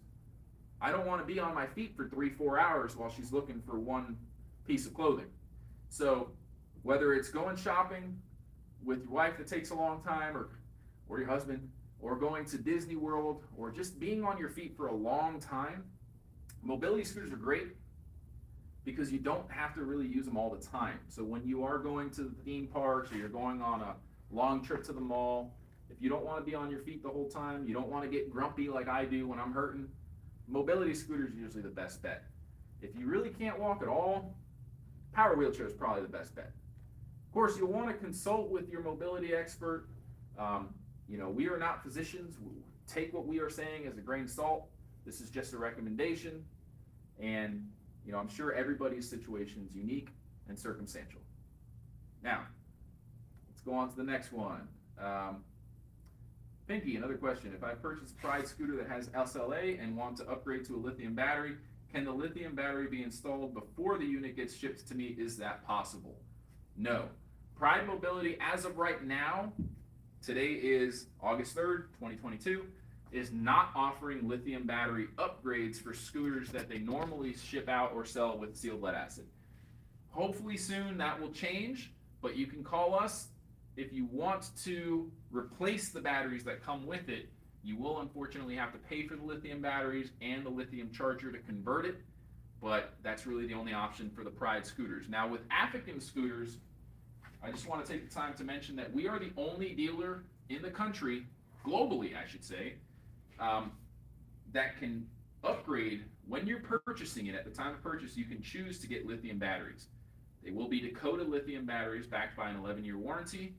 I don't want to be on my feet for 3-4 hours while she's looking for one piece of clothing. So whether it's going shopping with your wife that takes a long time, or your husband, or going to Disney World, or just being on your feet for a long time, mobility scooters are great because you don't have to really use them all the time. So when you are going to the theme parks, or you're going on a long trip to the mall, if you don't want to be on your feet the whole time, you don't want to get grumpy like I do when I'm hurting, mobility scooters are usually the best bet. If you really can't walk at all, power wheelchair is probably the best bet. Of course, you'll want to consult with your mobility expert. We are not physicians. We take what we are saying as a grain of salt. This is just a recommendation, and I'm sure everybody's situation is unique and circumstantial. Now, let's go on to the next one. Pinky, another question. If I purchase a Pride scooter that has SLA and want to upgrade to a lithium battery, can the lithium battery be installed before the unit gets shipped to me? Is that possible? No. Pride Mobility, as of right now, today is August 3rd, 2022, is not offering lithium battery upgrades for scooters that they normally ship out or sell with sealed lead acid. Hopefully soon that will change, but you can call us. If you want to replace the batteries that come with it, you will unfortunately have to pay for the lithium batteries and the lithium charger to convert it, but that's really the only option for the Pride scooters. Now with ActiveCare scooters, I just want to take the time to mention that we are the only dealer in the country, globally I should say, that can upgrade when you're purchasing it. At the time of purchase, you can choose to get lithium batteries. They will be Dakota lithium batteries backed by an 11-year warranty,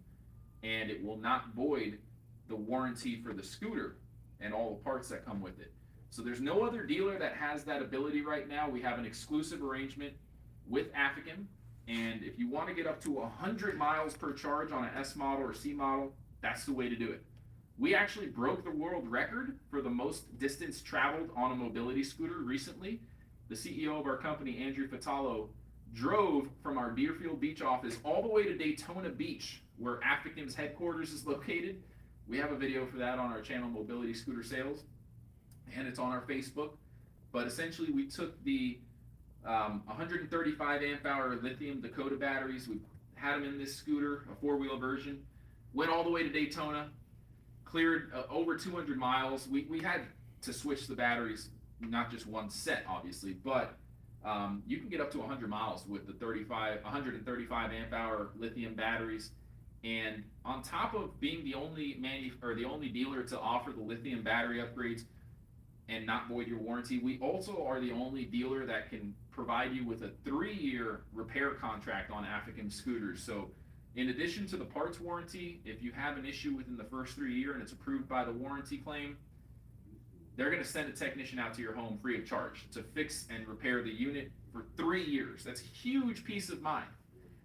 and it will not void the warranty for the scooter and all the parts that come with it. So there's no other dealer that has that ability right now. We have an exclusive arrangement with ActiveCare, and if you want to get up to 100 miles per charge on an S model or C model, that's the way to do it. We actually broke the world record for the most distance traveled on a mobility scooter recently. The CEO of our company, Andrew Fatalo, drove from our Deerfield Beach office all the way to Daytona Beach, where ActiveCare's headquarters is located. We have a video for that on our channel, Mobility Scooter Sales, and it's on our Facebook. But essentially, we took the 135 amp hour lithium Dakota batteries. We had them in this scooter, a four-wheel version, went all the way to Daytona, cleared over 200 miles. We had to switch the batteries, not just one set, obviously, but you can get up to 100 miles with the 135 amp hour lithium batteries. And on top of being the only dealer to offer the lithium battery upgrades and not void your warranty, we also are the only dealer that can provide you with a 3-year repair contract on ActiveCare scooters. So in addition to the parts warranty, if you have an issue within the first 3 years and it's approved by the warranty claim, they're going to send a technician out to your home free of charge to fix and repair the unit for 3 years. That's a huge peace of mind.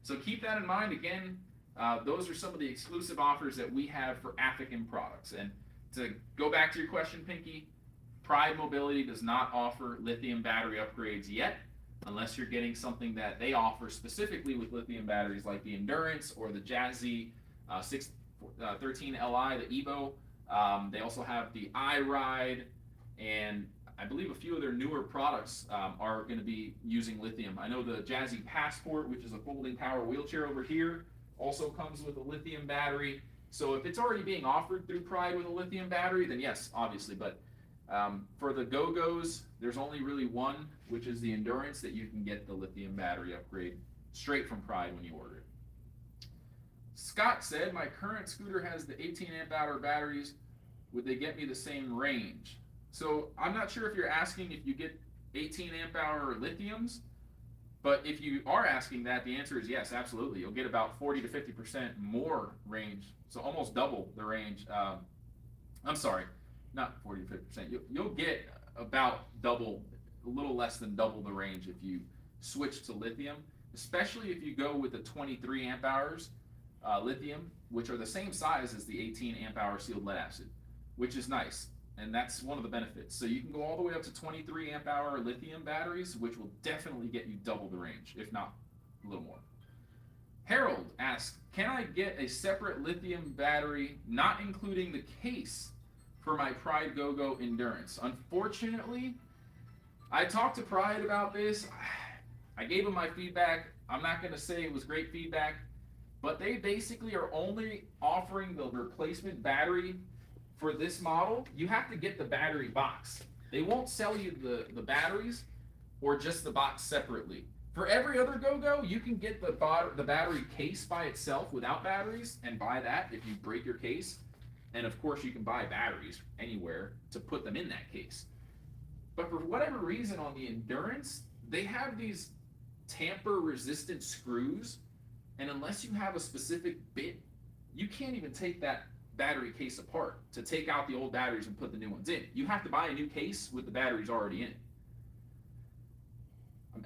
So keep that in mind. Again, those are some of the exclusive offers that we have for ActiveCare products. And to go back to your question, Pinky, Pride Mobility does not offer lithium battery upgrades yet, unless you're getting something that they offer specifically with lithium batteries like the Endurance or the Jazzy 613 Li, the Evo. They also have the iRide, and I believe a few of their newer products are going to be using lithium. I know the Jazzy Passport, which is a folding power wheelchair over here, also comes with a lithium battery. So if it's already being offered through Pride with a lithium battery, then yes, obviously. But for the Go-Go's, there's only really one, which is the Endurance, that you can get the lithium battery upgrade straight from Pride when you order it. Scott said, my current scooter has the 18 amp hour batteries. Would they get me the same range? So I'm not sure if you're asking if you get 18 amp hour lithiums, but if you are asking that, the answer is yes, absolutely. You'll get about 40 to 50% more range, so almost double the range. I'm sorry, not 40 to 50%. You'll get about double, a little less than double the range if you switch to lithium, especially if you go with the 23 amp hours lithium, which are the same size as the 18 amp hour sealed lead acid, which is nice. And that's one of the benefits. So you can go all the way up to 23 amp hour lithium batteries, which will definitely get you double the range, if not a little more. Harold asks, can I get a separate lithium battery, not including the case, for my Pride GoGo Endurance? Unfortunately, I talked to Pride about this. I gave them my feedback. I'm not going to say it was great feedback, but they basically are only offering the replacement battery for this model. You have to get the battery box. They won't sell you the batteries or just the box separately. For every other GoGo, you can get the battery case by itself without batteries and buy that if you break your case. And of course, you can buy batteries anywhere to put them in that case. But for whatever reason on the Endurance, they have these tamper resistant screws, and unless you have a specific bit, you can't even take that battery case apart to take out the old batteries and put the new ones in. You have to buy a new case with the batteries already in it.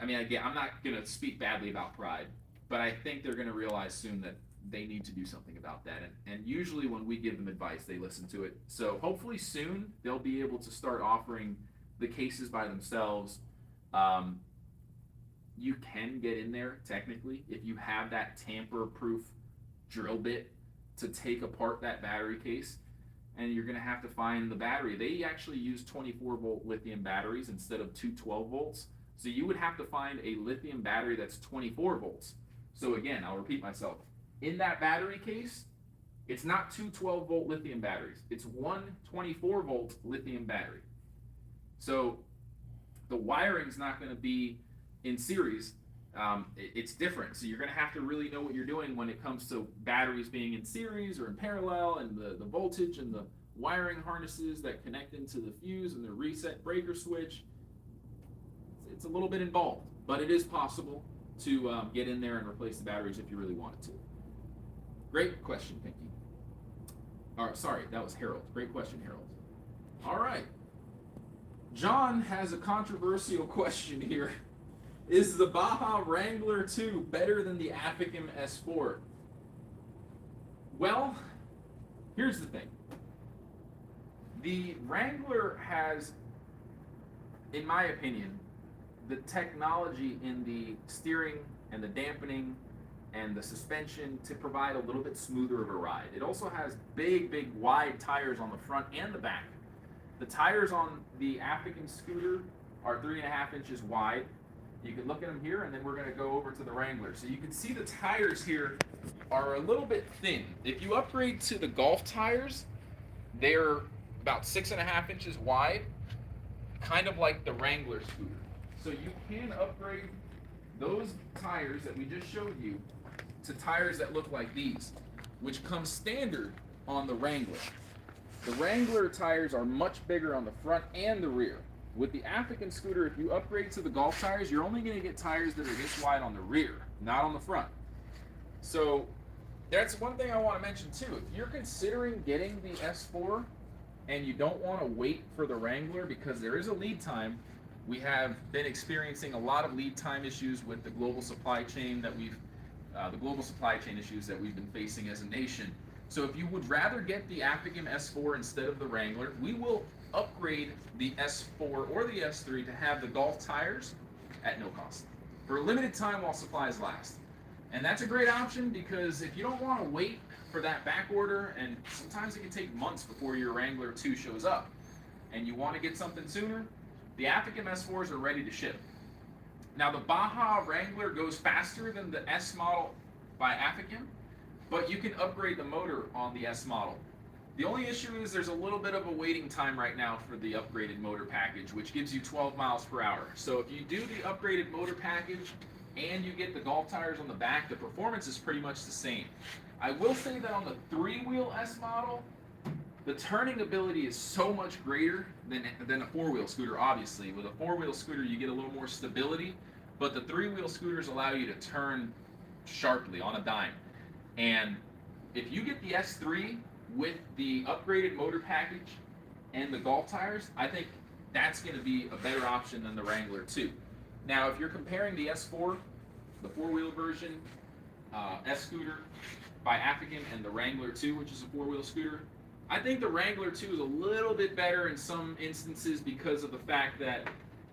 I mean, again, I'm not going to speak badly about Pride, but I think they're going to realize soon that they need to do something about that. And usually when we give them advice, they listen to it. So hopefully soon they'll be able to start offering the cases by themselves. You can get in there technically if you have that tamper-proof drill bit to take apart that battery case, and you're going to have to find the battery. They actually use 24-volt lithium batteries instead of two 12 volts. So you would have to find a lithium battery that's 24 volts. So again, I'll repeat myself. In that battery case, it's not two 12-volt lithium batteries. It's one 24-volt lithium battery. So the wiring's not going to be in series. It's different. So you're going to have to really know what you're doing when it comes to batteries being in series or in parallel, and the voltage and the wiring harnesses that connect into the fuse and the reset breaker switch. It's a little bit involved, but it is possible to get in there and replace the batteries if you really wanted to. Great question, Pinky. Sorry, that was Harold. Great question, Harold. All right. John has a controversial question here. Is the Baja Wrangler 2 better than the ActiveCare S4? Well, here's the thing. The Wrangler has, in my opinion, the technology in the steering and the dampening and the suspension to provide a little bit smoother of a ride. It also has big, wide tires on the front and the back. The tires on the ActiveCare scooter are 3.5 inches wide. You can look at them here, and then we're going to go over to the Wrangler. So you can see the tires here are a little bit thin. If you upgrade to the Golf tires, they're about 6.5 inches wide, kind of like the Wrangler scooter. So you can upgrade those tires that we just showed you to tires that look like these, which come standard on the Wrangler. The Wrangler tires are much bigger on the front and the rear. With the ActiveCare scooter, if you upgrade to the Golf tires, you're only going to get tires that are this wide on the rear, not on the front. So that's one thing I want to mention too. If you're considering getting the S4 and you don't want to wait for the Wrangler because there is a lead time, we have been experiencing a lot of lead time issues with the global supply chain issues that we've been facing as a nation. So if you would rather get the ActiveCare S4 instead of the Wrangler, we will upgrade the S4 or the S3 to have the Golf tires at no cost for a limited time while supplies last. And that's a great option because if you don't want to wait for that back order, and sometimes it can take months before your Wrangler 2 shows up, and you want to get something sooner, the ActiveCare S4s are ready to ship. Now the Baja Wrangler goes faster than the S model by ActiveCare, but you can upgrade the motor on the S model. The only issue is there's a little bit of a waiting time right now for the upgraded motor package, which gives you 12 miles per hour. So if you do the upgraded motor package and you get the Golf tires on the back, the performance is pretty much the same. I will say that on the 3-wheel S model, the turning ability is so much greater than a 4-wheel scooter, obviously. With a 4-wheel scooter, you get a little more stability, but the 3-wheel scooters allow you to turn sharply on a dime. And if you get the S3 with the upgraded motor package and the Golf tires, I think that's going to be a better option than the Wrangler 2. Now, if you're comparing the S4, the 4-wheel version, S-scooter by ActiveCare, and the Wrangler 2, which is a 4-wheel scooter, I think the Wrangler 2 is a little bit better in some instances because of the fact that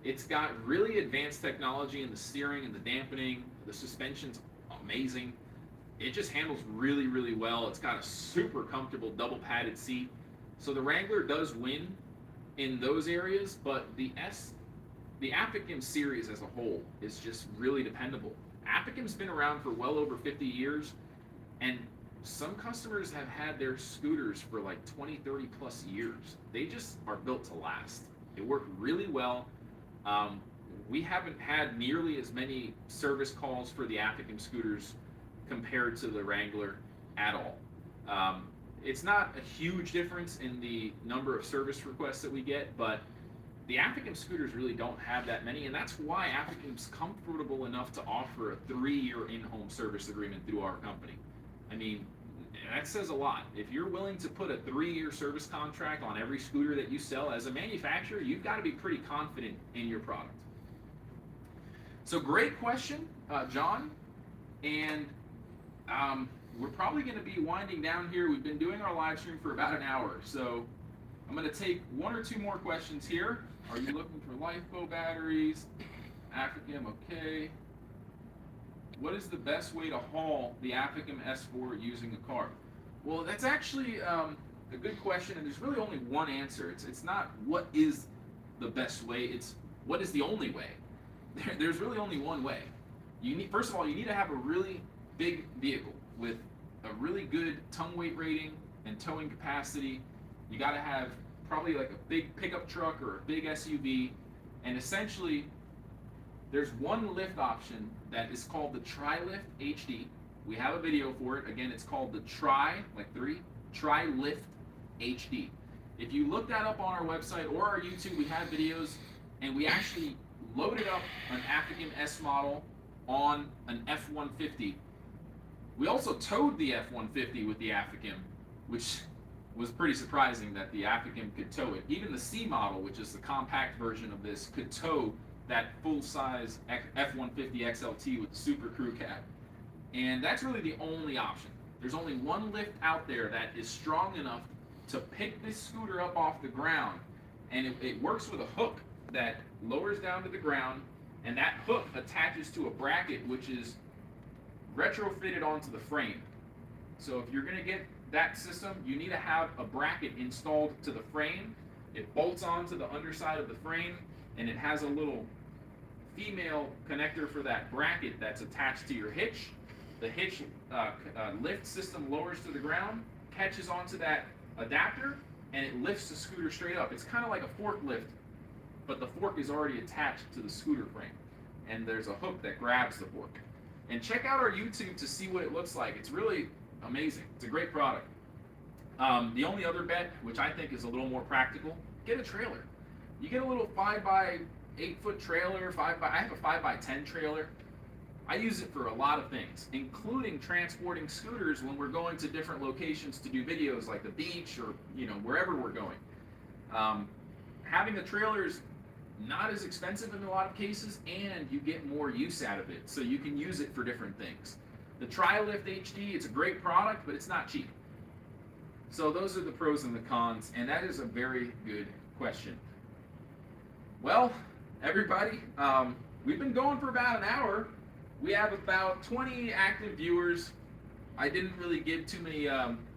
it's got really advanced technology in the steering and the dampening. The suspension's amazing. it just handles really, really well. It's got a super comfortable double padded seat. So the Wrangler does win in those areas, but the ActiveCare series as a whole is just really dependable. ActiveCare's been around for well over 50 years, and some customers have had their scooters for like 20, 30 plus years. They just are built to last. They work really well. We haven't had nearly as many service calls for the ActiveCare scooters compared to the Wrangler at all. It's not a huge difference in the number of service requests that we get, but the ActiveCare scooters really don't have that many, and that's why ActiveCare's comfortable enough to offer a 3-year in-home service agreement through our company. I mean, that says a lot. If you're willing to put a 3-year service contract on every scooter that you sell as a manufacturer, you've got to be pretty confident in your product. So great question, John, and we're probably going to be winding down here. We've been doing our live stream for about an hour, so I'm going to take 1 or 2 more questions here. Are you looking for LiFePO batteries? ActiveCare, okay. What is the best way to haul the ActiveCare S4 using a car? Well, that's actually a good question, and there's really only one answer. It's not what is the best way, it's what is the only way. There's really only one way. First of all, you need to have a really big vehicle with a really good tongue weight rating and towing capacity. You got to have probably like a big pickup truck or a big SUV, and essentially there's one lift option that is called the Tri-Lift HD. We have a video for it. Again, it's called the Tri-Lift HD. If you look that up on our website or our YouTube, we have videos, and we actually loaded up an ActiveCare S model on an F-150. We also towed the F-150 with the ActiveCare, which was pretty surprising that the ActiveCare could tow it. Even the C model, which is the compact version of this, could tow that full-size F-150 XLT with the Super Crew Cab. And that's really the only option. There's only one lift out there that is strong enough to pick this scooter up off the ground, and it works with a hook that lowers down to the ground, and that hook attaches to a bracket which is retrofitted onto the frame. So if you're going to get that system, you need to have a bracket installed to the frame. It bolts onto the underside of the frame, and it has a little female connector for that bracket that's attached to your hitch. The hitch lift system lowers to the ground, catches onto that adapter, and it lifts the scooter straight up. It's kind of like a forklift, but the fork is already attached to the scooter frame, and there's a hook that grabs the fork. And check out our YouTube to see what it looks like. It's really amazing. It's a great product. The only other bet, which I think is a little more practical, get a trailer. You get a little 5x8 foot trailer. I have a 5x10 trailer. I use it for a lot of things, including transporting scooters when we're going to different locations to do videos, like the beach or wherever we're going. Having a trailer is not as expensive in a lot of cases, and you get more use out of it, so you can use it for different things. The Tri-Lift HD, it's a great product, but it's not cheap. So those are the pros and the cons, and that is a very good question. Well, everybody, we've been going for about an hour. We have about 20 active viewers. I didn't really give too many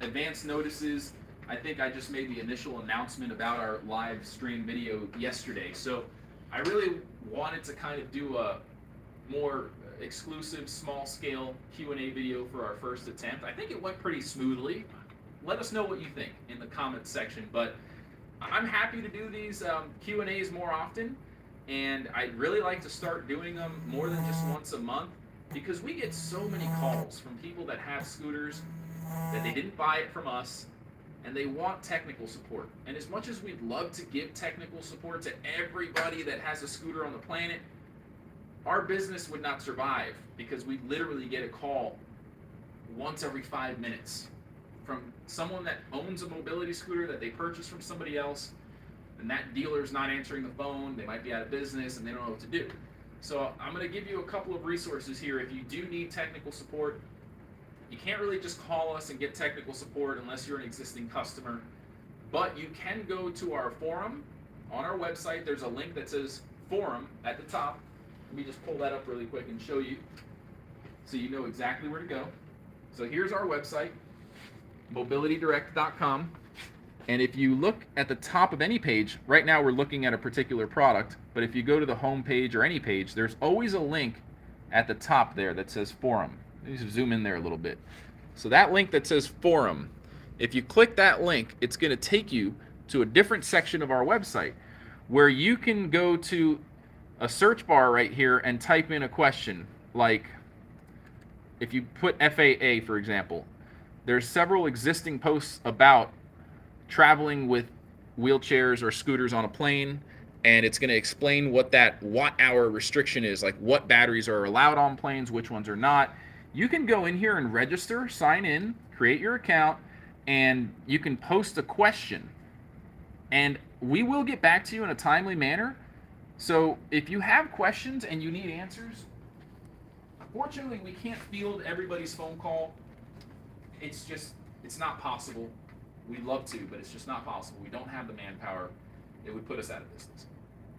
advance notices. I think I just made the initial announcement about our live stream video yesterday. So I really wanted to kind of do a more exclusive, small-scale Q&A video for our first attempt. I think it went pretty smoothly. Let us know what you think in the comments section. But I'm happy to do these Q&As more often, and I'd really like to start doing them more than just once a month, because we get so many calls from people that have scooters that they didn't buy it from us, and they want technical support. And as much as we'd love to give technical support to everybody that has a scooter on the planet, our business would not survive, because we literally get a call once every 5 minutes from someone that owns a mobility scooter that they purchased from somebody else, and that dealer's not answering the phone, they might be out of business, and they don't know what to do. So I'm going to give you a couple of resources here. If you do need technical support, you can't really just call us and get technical support unless you're an existing customer, but you can go to our forum on our website. There's a link that says forum at the top. Let me just pull that up really quick and show you so you know exactly where to go. So here's our website, mobilitydirect.com. And if you look at the top of any page, right now we're looking at a particular product, but if you go to the home page or any page, there's always a link at the top there that says forum. Let me just zoom in there a little bit. So that link that says forum, if you click that link, it's going to take you to a different section of our website where you can go to a search bar right here and type in a question. Like if you put FAA, for example, there's several existing posts about traveling with wheelchairs or scooters on a plane, and it's going to explain what that watt-hour restriction is, like what batteries are allowed on planes, which ones are not. You can go in here and register, sign in, create your account, and you can post a question. And we will get back to you in a timely manner. So if you have questions and you need answers, unfortunately we can't field everybody's phone call. It's not possible. We'd love to, but it's just not possible. We don't have the manpower. It would put us out of business.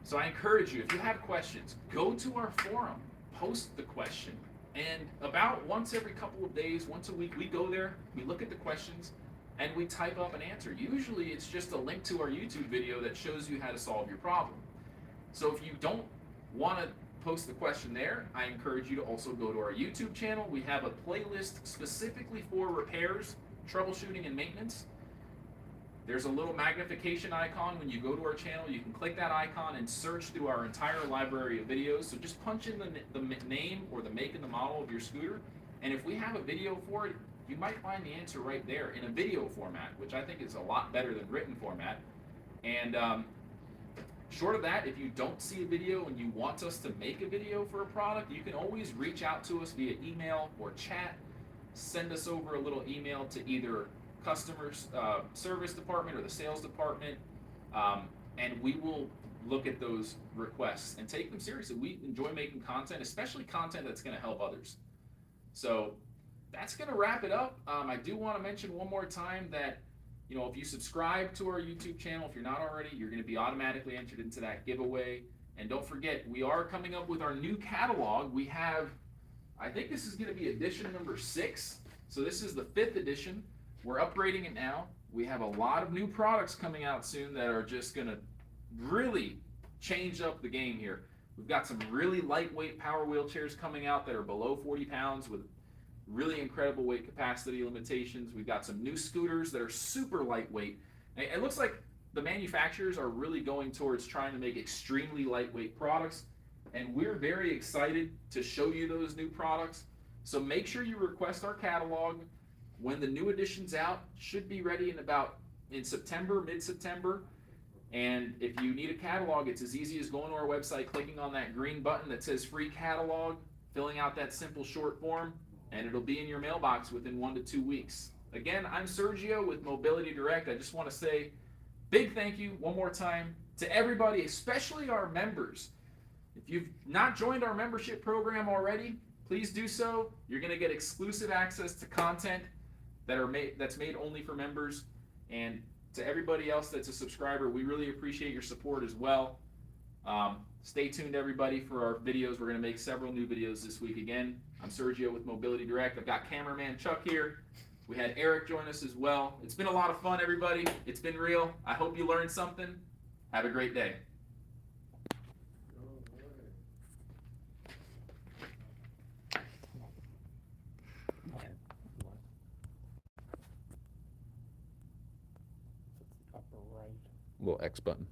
So I encourage you, if you have questions, go to our forum, post the question, and about once every couple of days, once a week, we go there, we look at the questions, and we type up an answer. Usually it's just a link to our YouTube video that shows you how to solve your problem. So if you don't want to post the question there, I encourage you to also go to our YouTube channel. We have a playlist specifically for repairs, troubleshooting, and maintenance. There's a little magnification icon when you go to our channel. You can click that icon and search through our entire library of videos. So just punch in the name or the make and the model of your scooter, and if we have a video for it, you might find the answer right there in a video format, which I think is a lot better than written format. And short of that, if you don't see a video and you want us to make a video for a product, you can always reach out to us via email or chat. Send us over a little email to either customer service department or the sales department, and we will look at those requests and take them seriously. We enjoy making content, especially content that's going to help others. So that's going to wrap it up. I do want to mention one more time that, you know, if you subscribe to our YouTube channel, if you're not already, you're going to be automatically entered into that giveaway. And don't forget, we are coming up with our new catalog. We have, I think this is going to be edition number 6. So this is the 5th edition. We're upgrading it now. We have a lot of new products coming out soon that are just going to really change up the game here. We've got some really lightweight power wheelchairs coming out that are below 40 pounds with really incredible weight capacity limitations. We've got some new scooters that are super lightweight. And it looks like the manufacturers are really going towards trying to make extremely lightweight products, and we're very excited to show you those new products. So make sure you request our catalog. When the new edition's out, should be ready in September, mid-September. And if you need a catalog, it's as easy as going to our website, clicking on that green button that says free catalog, filling out that simple short form, and it'll be in your mailbox within 1 to 2 weeks. Again, I'm Sergio with Mobility Direct. I just want to say big thank you one more time to everybody, especially our members. If you've not joined our membership program already, please do so. You're going to get exclusive access to content that's made only for members. And to everybody else that's a subscriber, we really appreciate your support as well. Stay tuned, everybody, for our videos. We're going to make several new videos this week again. I'm Sergio with Mobility Direct. I've got cameraman Chuck here. We had Eric join us as well. It's been a lot of fun, everybody. It's been real. I hope you learned something. Have a great day. Little X button.